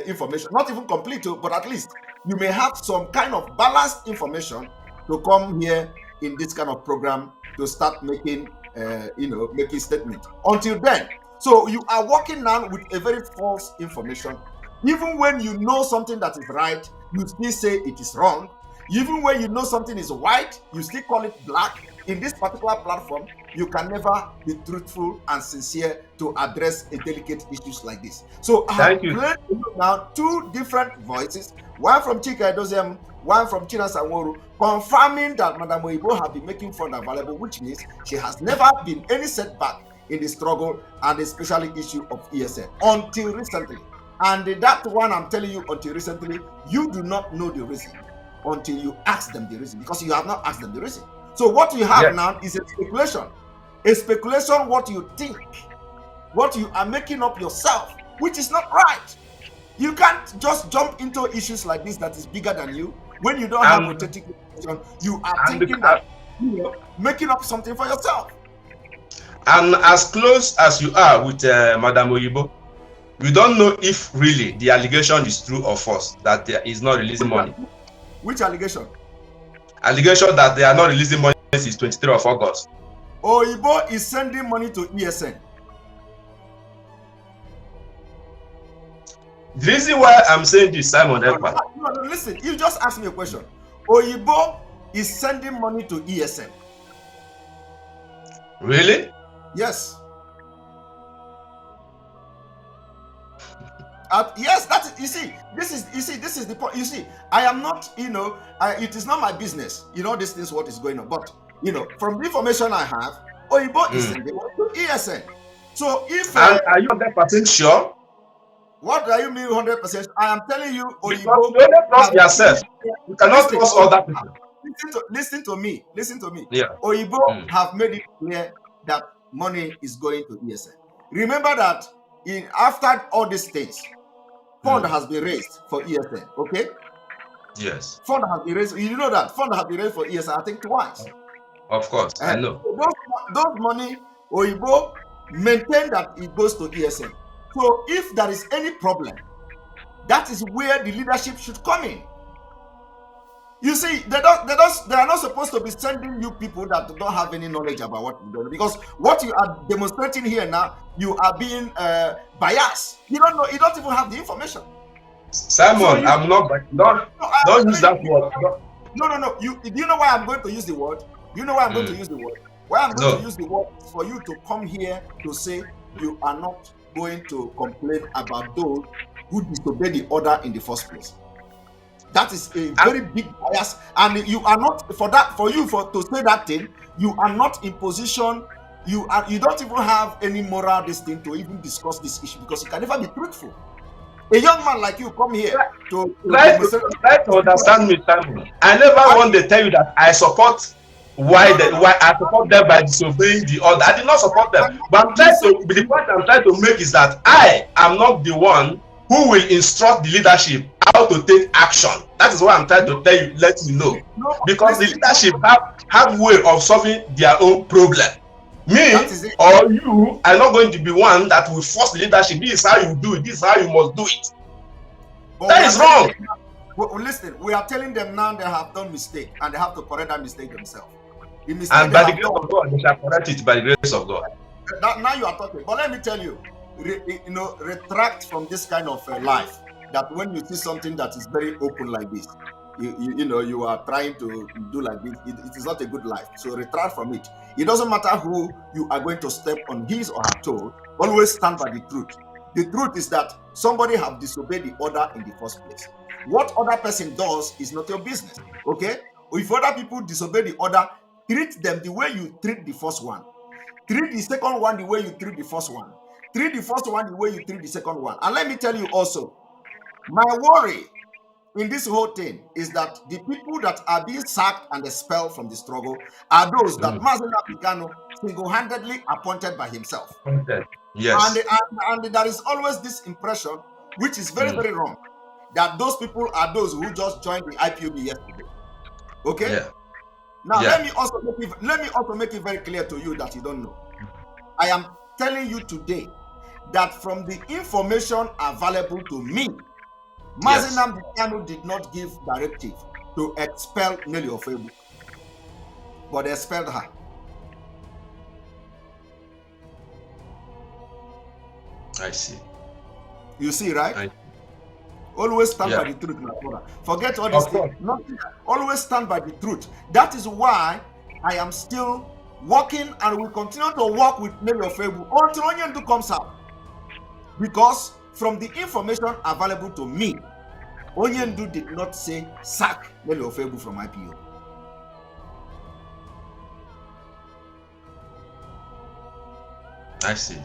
information. Not even complete, but at least you may have some kind of balanced information to come here in this kind of program to start making making statement. Until then, so you are working now with a very false information. Even when you know something that is right, you still say it is wrong. Even when you know something is white, you still call it black. In this particular platform, you can never be truthful and sincere to address a delicate issues like this. So I have played now two different voices, one from Chika Edoziem, one from Tina Sanworu, confirming that Madam Oyibo have been making fund available, which means she has never been any setback in the struggle and especially issue of ESN until recently. And that one, I'm telling you, until recently, you do not know the reason until you ask them the reason, because you have not asked them the reason. So what you have now is a speculation. A speculation, what you think, what you are making up yourself, which is not right. You can't just jump into issues like this that is bigger than you when you don't have authentic information. You are thinking that making up something for yourself. And as close as you are with Madam Oyibo, you don't know if really the allegation is true or false, that there is not releasing money. Which allegation? Allegation that they are not releasing money since 23rd of August. Oyibo is sending money to ESN. The reason why I'm saying this, Simon, no, listen, you just asked me a question. Oyibo is sending money to ESN. Really? Yes. Yes, that's it. This is the point. You see, I am not, it is not my business, this is what is going on. But, from the information I have, Oyibo is sending money to ESN. So if... are you 100% sure? What do you mean 100%? I am telling you, Oyibo... You only trust yourself. You cannot trust other people. Listen to me. Yeah. Oyibo have made it clear that money is going to ESN. Remember that after all these things, fund has been raised for ESN, okay? Yes. Fund has been raised. You know that fund has been raised for ESN, I think twice. Of course, I know. Those money, Oyibo maintain that it goes to ESN. So if there is any problem, that is where the leadership should come in. You see, they are not supposed to be sending you people that don't have any knowledge about what you're doing, because what you are demonstrating here now, you are being biased. You don't know. You don't even have the information. Simon, so I'm not. Don't use that word. No. Do you know why I'm going to use the word? You know why I'm going to use the word? Why I'm going to use the word is for you to come here to say you are not going to complain about those who disobey the order in the first place. That is a very big bias, and you are not to say that thing. You are not in position. You don't even have any moral distinct to even discuss this issue, because you can never be truthful. A young man like you come here to try to understand me, Simon. I never want to tell you that I support why I support them by disobeying the order. I did not support them, but the point I'm trying to make is that I am not the one who will instruct the leadership how to take action. That is what I'm trying to let you know. Because the leadership have way of solving their own problem. Me or you are not going to be one that will force the leadership. This is how you do it. This is how you must do it. But that is wrong. Well, listen, we are telling them now they have done mistake and they have to correct that mistake themselves. And by the grace of God, they shall correct it by the grace of God. Now you are talking. But let me tell you, retract from this kind of life, that when you see something that is very open like this, you are trying to do like this. It is not a good life. So retract from it. It doesn't matter who you are going to step on his or her toe. Always stand by the truth. The truth is that somebody have disobeyed the order in the first place. What other person does is not your business. Okay? If other people disobey the order, treat them the way you treat the first one. Treat the second one the way you treat the first one. Treat the first one the way you treat the second one. And let me tell you also, my worry in this whole thing is that the people that are being sacked and expelled from the struggle are those that Nnamdi Kanu single-handedly appointed by himself. Yes. And there is always this impression, which is very, very wrong, that those people are those who just joined the IPOB yesterday. Okay? Yeah. Now let me also make it very clear to you that you don't know. I am telling you today that from the information available to me, Nnamdi Kanu did not give directive to expel Nelly Ofebu, but they expelled her. I see. You see, right? Always stand by the truth, my brother. Forget all this thing. Always stand by the truth. That is why I am still working and will continue to work with Nelly Ofebu until Onyendu comes out. Because from the information available to me, Onyendu did not say sack Nelly Ofebu from IPO. I see.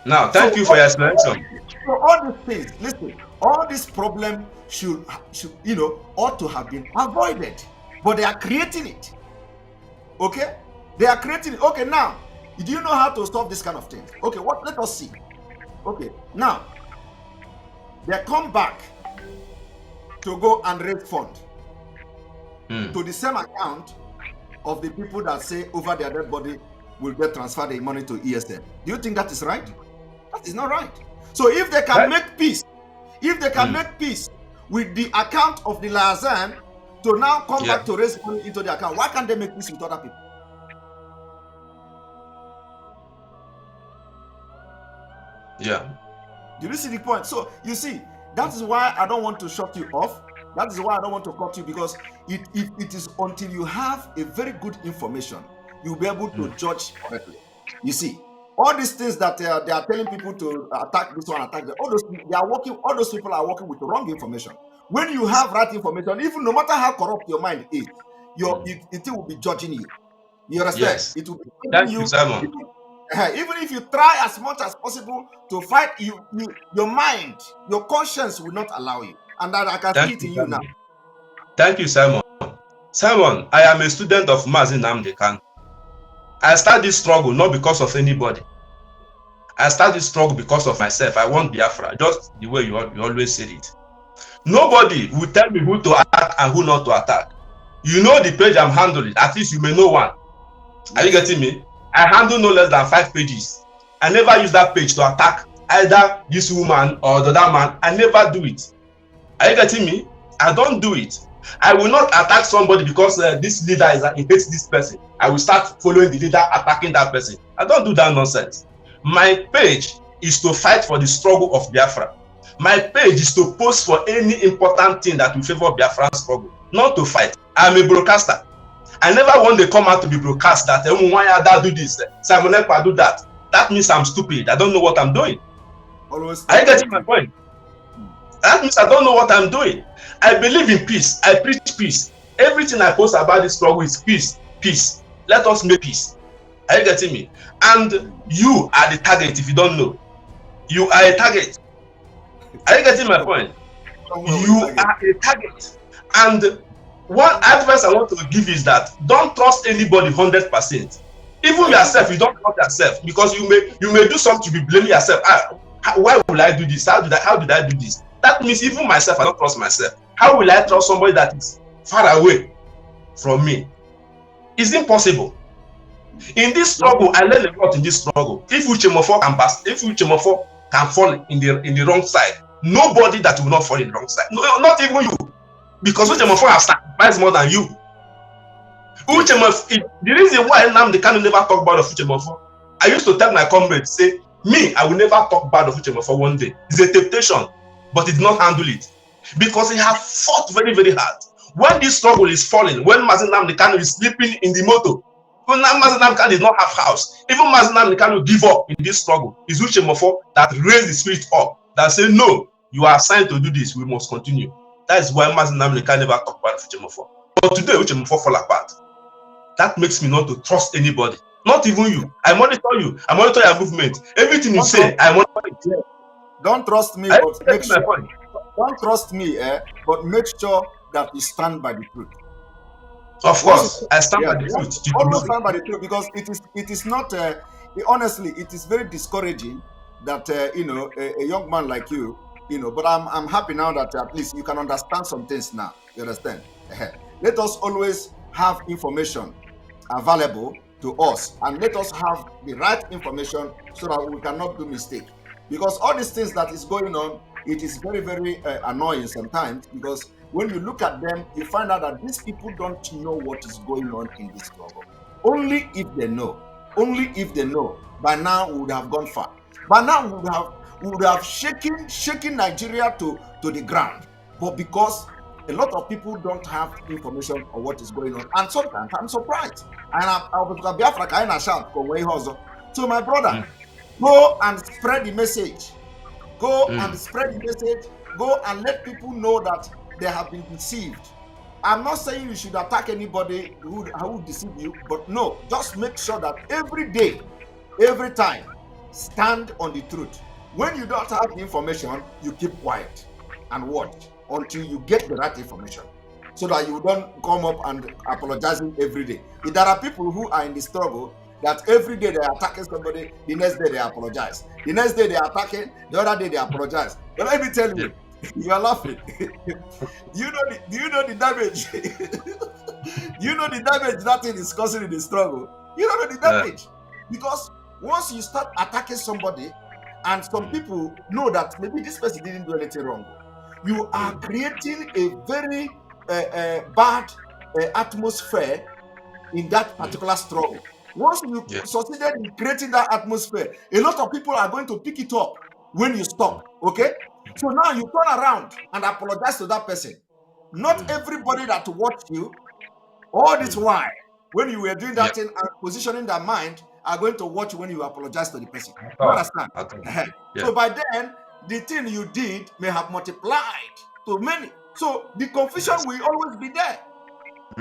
Now, thank you for your explanation. So all these things, listen, all this problem should ought to have been avoided, but they are creating it. Okay, they are creating it. Okay, now, do you know how to solve this kind of thing? Okay, let us see. Okay, now they come back to go and raise funds to the same account of the people that say over their dead body will get transferred the money to ESN. Do you think that is right? That is not right. So if they can make peace, make peace with the account of the Liaison to now come back to raise money into the account, why can't they make peace with other people? Yeah. Do you see the point? So you see, that is why I don't want to shut you off. That is why I don't want to cut you, because it is until you have a very good information, you'll be able to judge correctly. You see, all these things that they are telling people to attack this one, attack that, all those people are working with the wrong information. When you have right information, even no matter how corrupt your mind is, it will be judging you. You understand? Yes. It will be judging you, Simon. Even if you try as much as possible to fight, your mind, your conscience will not allow you. And that I can see it in you now. Thank you, Simon. Simon, I am a student of Nnamdi Kanu. I start this struggle not because of anybody. I start this struggle because of myself. I want Biafra, just the way you always said it. Nobody will tell me who to attack and who not to attack. You know the page I'm handling. At least you may know one. Are you getting me? I handle no less than 5 pages. I never use that page to attack either this woman or the other man. I never do it. Are you getting me? I don't do it. I will not attack somebody because this leader hates this person. I will start following the leader, attacking that person. I don't do that nonsense. My page is to fight for the struggle of Biafra. My page is to post for any important thing that will favor Biafran struggle, not to fight. I'm a broadcaster. I never want to come out to be broadcast that why I do this, Simon Ekpa do that. That means I'm stupid. I don't know what I'm doing. Always. Are you getting my point? That means I don't know what I'm doing. I believe in peace. I preach peace. Everything I post about this struggle is peace. Peace. Let us make peace. Are you getting me? And you are the target if you don't know. You are a target. Are you getting my point? You are a target. And one advice I want to give is that don't trust anybody 100%. Even yourself, you don't trust yourself, because you may do something to be blaming yourself. Why will I do this? How did I do this? That means even myself, I don't trust myself. How will I trust somebody that is far away from me? It's impossible. In this struggle, I learned a lot in this struggle. If Uchemofo can fall in the wrong side, nobody that will not fall in the wrong side. No, not even you. Because Uchemofo has sacrificed more than you. The reason why Nnamdi Kanu never talk bad of Uchemofo, I used to tell my comrades, say, me, I will never talk bad of Uchemofo one day. It's a temptation, but it did not handle it. because he have fought very, very hard. When this struggle is falling, when Nnamdi Kanu is sleeping in the motor, when Nnamdi Kanu did not have house, even Nnamdi Kanu give up in this struggle, is Uche Mofo that raised the spirit up, that say, no, you are assigned to do this, we must continue. That is why Nnamdi Kanu never talk about Uche Mofo. But today, Uche Mofo fall apart. That makes me not to trust anybody. Not even you. I monitor you. I monitor your movement. Everything you say, I monitor it. Don't trust me, but make sure. Don't trust me, but make sure that you stand by the truth. Of course, I stand by the truth. Always stand by the truth, because it is not. Honestly, it is very discouraging that a young man like you, But I'm happy now that at least you can understand some things now. You understand? Let us always have information available to us, and let us have the right information so that we cannot do mistake. Because all these things that is going on, it is very, very annoying sometimes, because when you look at them, you find out that these people don't know what is going on in this struggle. Only if they know. Only if they know. By now, we would have gone far. By now, we would have shaken Nigeria to the ground. But because a lot of people don't have information on what is going on, and sometimes I'm surprised. And I was Biafra kind of shout, so my brother, go and spread the message. Go and spread the message. Go and let people know that they have been deceived. I'm not saying you should attack anybody who deceive you, but no, just make sure that every day, every time, stand on the truth. When you don't have the information, you keep quiet and watch until you get the right information, so that you don't come up and apologizing every day. If there are people who are in the struggle that every day they are attacking somebody, the next day they apologize. The next day they are attacking, the other day they apologize. But let me tell you, you are laughing. Do you know the damage? You know the damage that thing is causing in the struggle. You don't know the damage. Because once you start attacking somebody, and some people know that maybe this person didn't do anything wrong, you are creating a very bad atmosphere in that particular struggle. Once you succeeded in creating that atmosphere, a lot of people are going to pick it up when you stop. Okay? So now you turn around and apologize to that person. Not everybody that watched you all this while, when you were doing that thing and positioning their mind, are going to watch when you apologize to the person. You understand? So by then, the thing you did may have multiplied to many. So the confusion will always be there.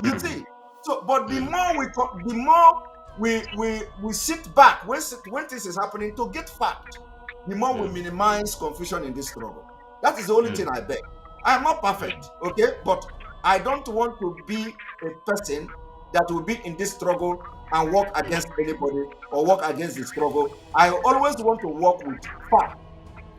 You see? So, but the more we sit back when this is happening to get fact, the more we minimize confusion in this struggle. That is the only thing I beg. I am not perfect, okay? But I don't want to be a person that will be in this struggle and work against anybody or work against the struggle. I always want to work with fact.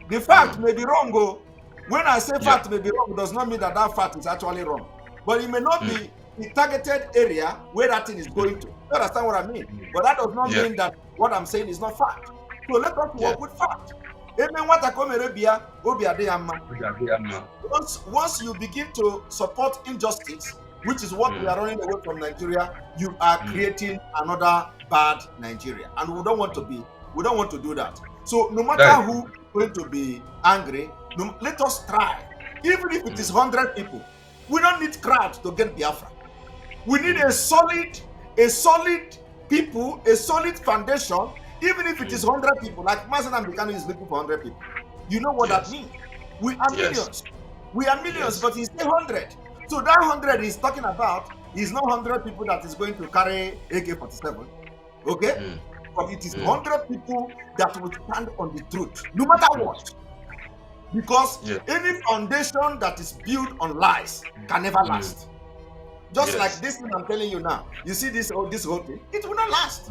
The fact may be wrong, though. When I say fact may be wrong, it does not mean that fact is actually wrong. But it may not be the targeted area where that thing is going to. You understand what I mean? But that does not mean that what I'm saying is not fact. So let us work with fact. Once you begin to support injustice, which is what we are running away from Nigeria, you are creating another bad Nigeria. And we don't want to do that. So no matter who is going to be angry, let us try. Even if it is 100 people, we don't need crowd to get Biafra. We need a solid people, a solid foundation. Even if it is 100 people, like Nnamdi Kanu is looking for 100 people. You know what that means? We are millions. We are millions, but he's still 100. So that 100 he's talking about is not 100 people that is going to carry AK-47. Okay? But it is 100 people that will stand on the truth, no matter what. Because any foundation that is built on lies can never last. Just like this thing I'm telling you now. You see this whole thing? It will not last.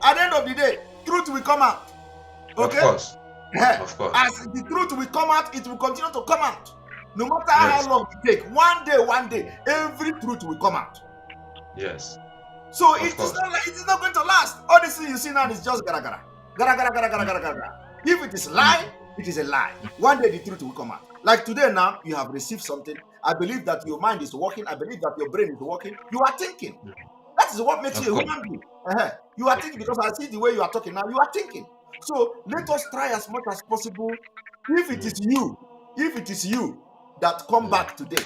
At the end of the day, truth will come out. Okay? Of course. As the truth will come out, it will continue to come out. No matter how long it takes. One day, every truth will come out. Yes. So it is not going to last. All this thing you see now is just gara. If it is lie, it is a lie. One day the truth will come out. Like today now, you have received something. I believe that your mind is working. I believe that your brain is working. You are thinking. That is what makes you a human being. You are thinking, because I see the way you are talking now. You are thinking. So let us try as much as possible. If it is you, that come back today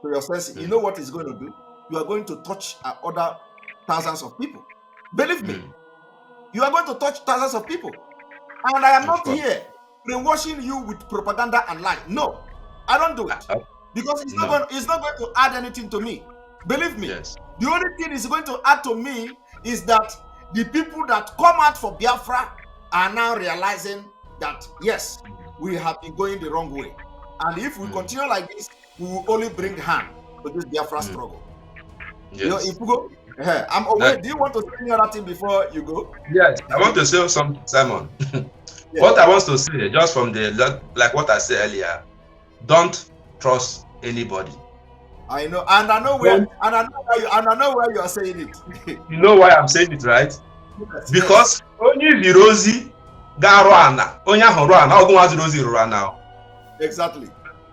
to your senses, you know what it's going to do? You are going to touch other thousands of people. Believe me, you are going to touch thousands of people. And I am not here brainwashing you with propaganda and lie. No, I don't do it. Because it's not going to add anything to me. Believe me. Yes. The only thing it's going to add to me is that the people that come out for Biafra are now realizing that, yes, we have been going the wrong way. And if we continue like this, we will only bring harm to this Biafra struggle. Yes. You know, if you go, I'm aware. Do you want to say any other thing before you go? Yes, I want to say something, Simon. What I want to say, just from the, like what I said earlier, don't trust anybody. I know, and I know where, I know where you are saying it. You know why I'm saying it, right? Yes, because only the Rosie Garuana, only Horana, all the ones Rosie Rana. Exactly.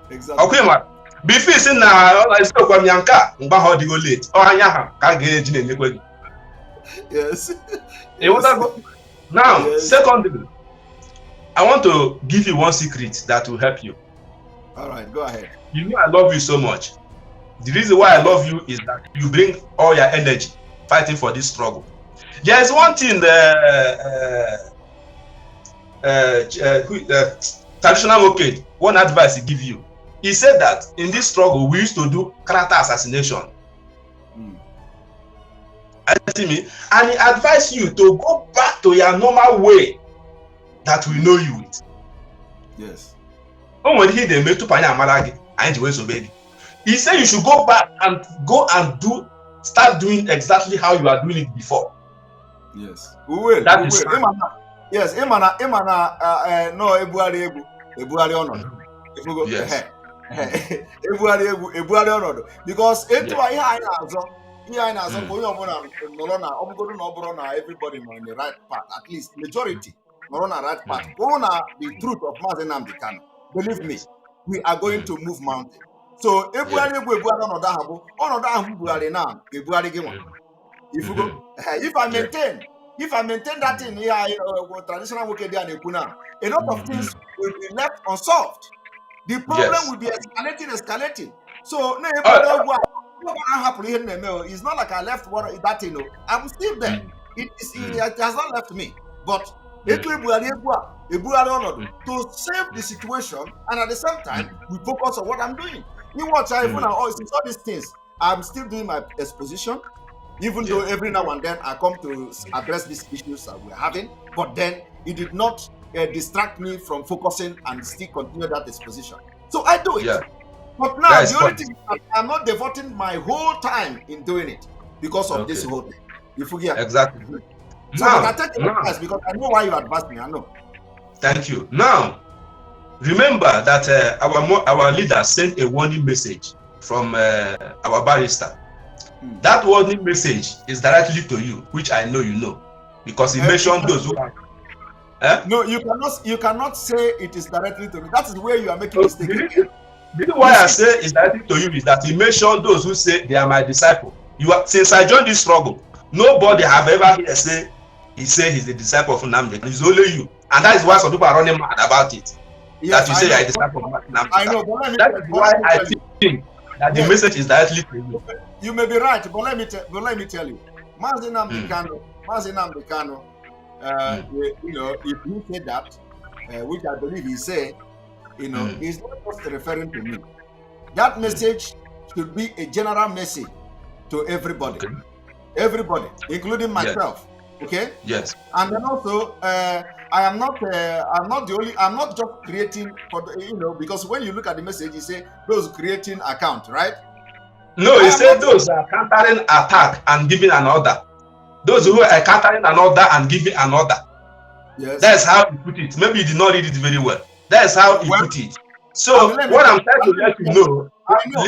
Okay, man. Before you say now, I spoke with Yanka, how do you late? Oh, I can't get it. Yes. Now, secondly, I want to give you one secret that will help you. All right, go ahead. You know I love you so much. The reason why I love you is that you bring all your energy fighting for this struggle. There is one thing traditional Moke, one advice he give you. He said that in this struggle we used to do character assassination. And he advised you to go back to your normal way that we know you with. Yes. He said you should go back and start doing exactly how you are doing it before. Yes, we will. That we is will. Yes, Imana, no, Ebuari yes. Because everybody know in the right path, at least majority on the right path. The truth of Nnamdi Kanu. Believe me, we are going to move mountain. So if I maintain that in here, traditional work a lot of things will be left unsolved. The problem will be escalating. So it's not like I left that, I'm still there. It has not left me. But to save the situation, and at the same time, we focus on what I'm doing. You watch, all these things, I'm still doing my exposition, even though every now and then I come to address these issues that we're having, but then it did not distract me from focusing and still continue that exposition. So I do it. Yeah. But now, the only thing is that I'm not devoting my whole time in doing it because of this whole thing. You forget. Exactly. So I take your advice because I know why you advised me. I know. Thank you. Now, remember that our leader sent a warning message from our barrister. That warning message is directly to you, which I know you know, because he mentioned those who are. No, you cannot say it is directly to me. That is where you are making mistake. The reason why I say it's directly to you is that he mentioned those who say they are my disciple. Since I joined this struggle, nobody have ever heard say he's a disciple of Nnamdi. It's only you, and that is why some people are running mad about it. Yes, that you say you are a disciple of Nnamdi. I know, but that is why I think that the message is directly to you. You may be right, but let me tell you, Nnamdi Kanu, if he said that, which I believe he said, he's not just referring to me. That message should be a general message to everybody, including myself. Yes. Okay. Yes. And then also, I'm not just creating for the, because when you look at the message, you say those creating account, right? No, he said those are countering attack and giving an order. Those who are countering an order and giving an order. Yes. That's how he put it. Maybe you did not read it very well. That's how he put it. So what I'm trying to let you know,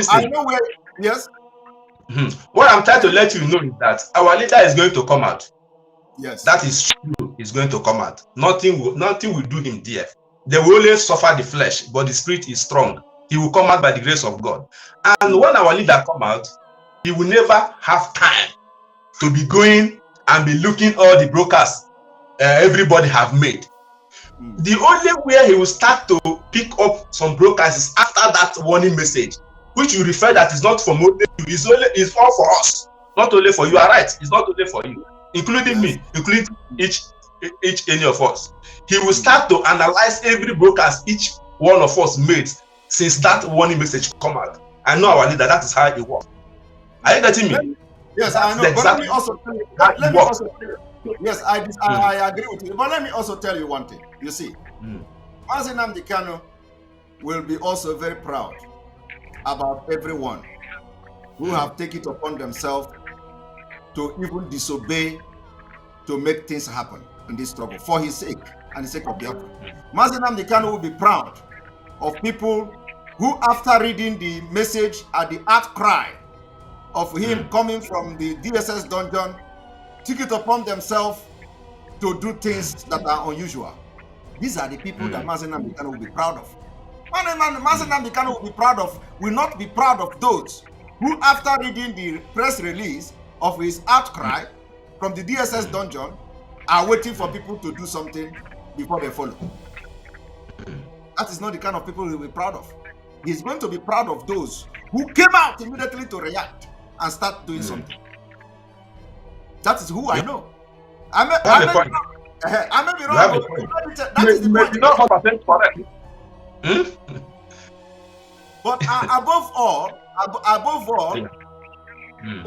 I know where. Yes. What I'm trying to let you know is that our leader is going to come out. Yes. That is true. He's going to come out. Nothing will do him there. They will only suffer the flesh, but the spirit is strong. He will come out by the grace of God. And when our leader come out, he will never have time to be going and be looking all the brokers everybody have made. The only way he will start to pick up some brokers is after that warning message, which you refer that is not for only you, is all for us, not only for you. Are right? It's not only for you, including me, including each any of us. He will start to analyze every brokers each one of us made since that warning message come out. I know our leader. That is how it works. Are you getting me? Yes, I know. But let me also tell you. Let me also tell you. Yes, I agree with you. But let me also tell you one thing. You see, Nnamdi Kanu will be also very proud about everyone who have taken it upon themselves to even disobey to make things happen in this struggle for his sake and the sake of Biafra. Nnamdi Kanu will be proud of people who, after reading the message at the outcry of him coming from the DSS dungeon, took it upon themselves to do things that are unusual. These are the people that Nnamdi Kanu will be proud of. Nnamdi Kanu will not be proud of those who, after reading the press release of his outcry from the DSS dungeon, are waiting for people to do something before they follow. That is not the kind of people he will be proud of. He's going to be proud of those who came out immediately to react and start doing something. That is who I know. I may be wrong. That is the point. But above all,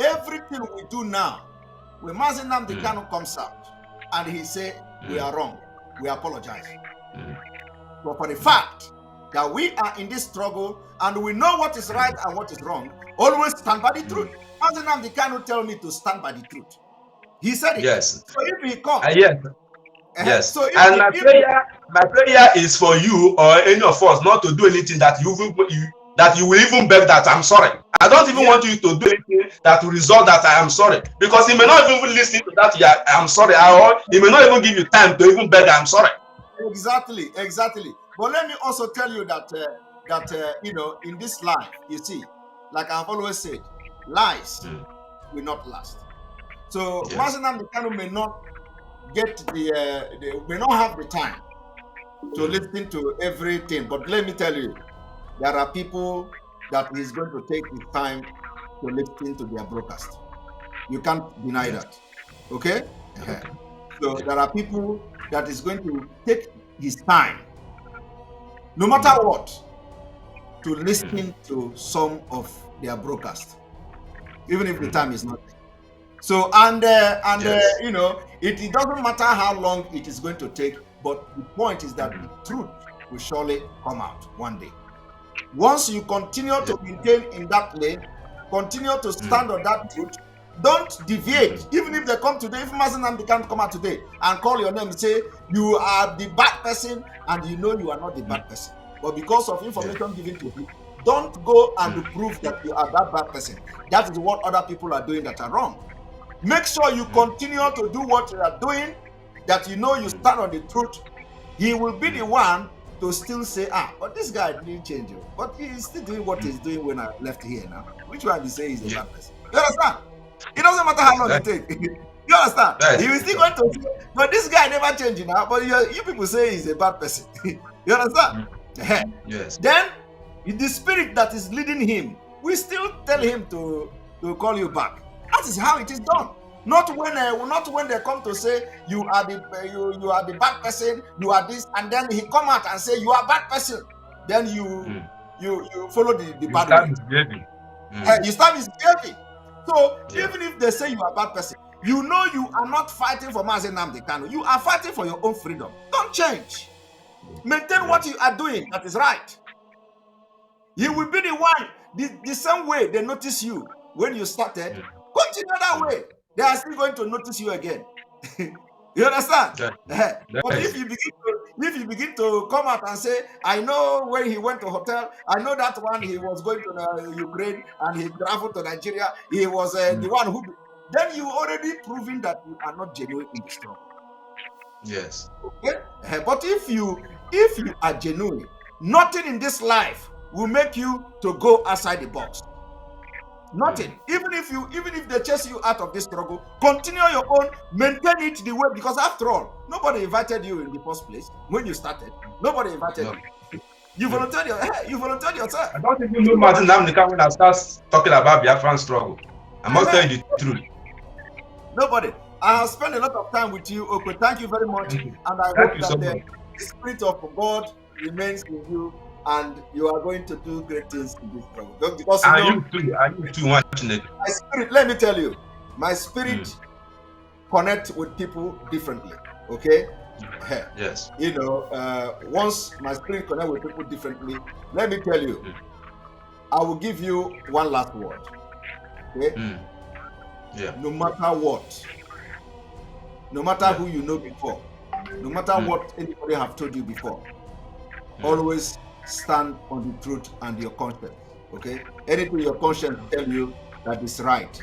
everything we do now, when Nnamdi Kanu comes out and he say we are wrong, we apologize. But for the fact that we are in this struggle and we know what is right and what is wrong, always stand by the truth. Nnamdi Kanu tell me to stand by the truth. He said it. Yes. So if he comes, yes. So and my prayer is for you or any of us not to do anything that you will even beg that I'm sorry. I don't even want you to do anything that will result that I am sorry, because he may not even listen to that. Yeah, I'm sorry. Or he may not even give you time to even beg I'm sorry. Exactly. But let me also tell you that in this life, you see, like I've always said, lies will not last. So Nnamdi Kanu may not get may not have the time to listen to everything. But let me tell you, there are people that he's going to take his time to listen to their broadcast. You can't deny that. Okay? So there are people that is going to take his time, no matter what, to listen to some of their broadcast, even if the time is not there. So it doesn't matter how long it is going to take, but the point is that the truth will surely come out one day. Once you continue to maintain in that lane, continue to stand on that truth, don't deviate. Even if they come today, if Nnamdi can't come out today and call your name and say you are the bad person, and you know you are not the bad person, but because of information given to you, don't go and prove that you are that bad person. That is what other people are doing that are wrong. Make sure you continue to do what you are doing, that you know you stand on the truth. He will be the one to still say, but this guy didn't change you. But he's still doing what he's doing when I left here now. Which one you say is a bad person? You understand? It doesn't matter how long it takes. You understand? He is still going to say, but this guy never changed now. But you people say he's a bad person. You understand? Yes. Then the spirit that is leading him, we still tell him to call you back. That is how it is done. Not when they come to say you are the bad person, you are this, and then he come out and say you are a bad person. Then you follow the bad way. You start misbehaving. So even if they say you are a bad person, you know you are not fighting for Nnamdi Kanu. You are fighting for your own freedom. Don't change. Maintain what you are doing. That is right. He will be the one. The same way they notice you when you started. Continue that way. They are still going to notice you again. You understand? But if you begin to come out and say, I know when he went to hotel, I know that one he was going to Ukraine and he traveled to Nigeria, he was the one who, then you already proven that you are not genuine in the struggle. Yes. Okay? But if you are genuine, nothing in this life will make you to go outside the box. Nothing. Even if they chase you out of this struggle, continue your own, maintain it the way, because after all, nobody invited you in the first place when you started. Nobody invited you. You volunteered yourself. I don't even know Martin Nnamdi when I start talking about Biafran struggle. I must tell you the truth. Nobody. I have spent a lot of time with you, Okwe. Thank you very much. And I hope that the Spirit of God remains in you, and you are going to do great things in this struggle. Because you too, my spirit, let me tell you, my spirit connect with people differently. Okay? Yes. You know, once my spirit connect with people differently, let me tell you, I will give you one last word. Okay? Yeah. No matter what, no matter who you know before, no matter what anybody have told you before, always stand on the truth and your conscience. Okay? Anything your conscience tell you that is right,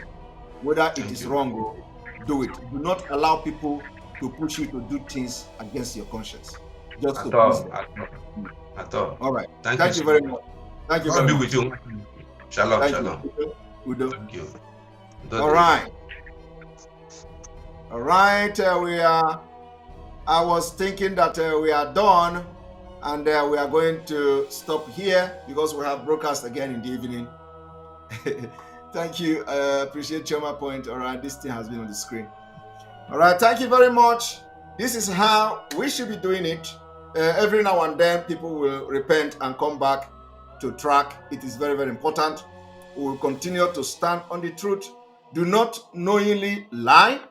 whether it is wrong, do it. Do not allow people to push you to do things against your conscience. Just to please them. At all. All right. Thank you very much. Thank you God very be much. with you. Shalom. Shalom. Udo. Thank you. All right. All right. I was thinking that we are done, and we are going to stop here because we have broadcast again in the evening. Thank you. Appreciate Choma Point. All right. This thing has been on the screen. All right. Thank you very much. This is how we should be doing it. Every now and then, people will repent and come back to track. It is very, very important. We will continue to stand on the truth. Do not knowingly lie.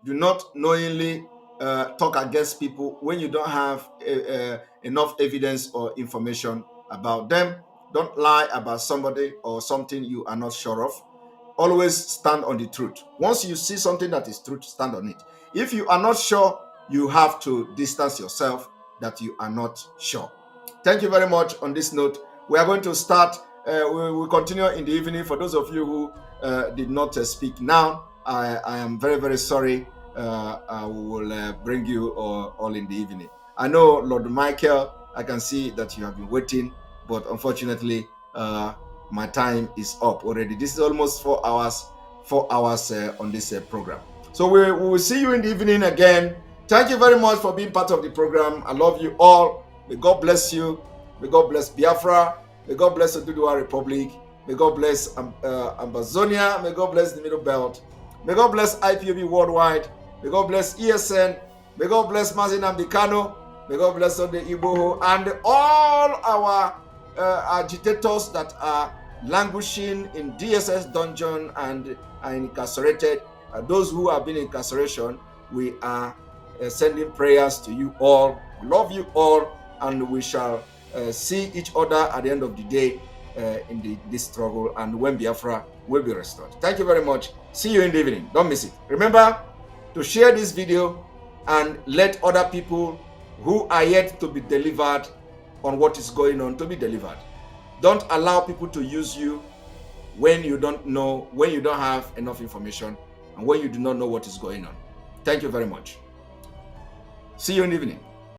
Do not knowingly talk against people when you don't have enough evidence or information about them. Don't lie about somebody or something you are not sure of. Always stand on the truth. Once you see something that is truth, stand on it. If you are not sure, you have to distance yourself that you are not sure. Thank you very much. On this note, we are going to start. We will continue in the evening. For those of you who did not speak now, I am very, very sorry. I will bring you all in the evening. I know, Lord Michael, I can see that you have been waiting, but unfortunately, my time is up already. This is almost 4 hours on this program. So we will see you in the evening again. Thank you very much for being part of the program. I love you all. May God bless you. May God bless Biafra. May God bless the Oduduwa Republic. May God bless Ambazonia. May God bless the Middle Belt. May God bless IPOB worldwide. May God bless ESN. May God bless Nnamdi Kanu. May God bless the Igboho and all our agitators that are languishing in DSS dungeon and are incarcerated. Those who have been in incarceration, we are sending prayers to you all. Love you all, and we shall see each other at the end of the day in this struggle, and when Biafra will be restored. Thank you very much. See you in the evening. Don't miss it. Remember to share this video and let other people who are yet to be delivered on what is going on to be delivered. Don't allow people to use you when you don't know, when you don't have enough information, and when you do not know what is going on. Thank you very much. See you in the evening.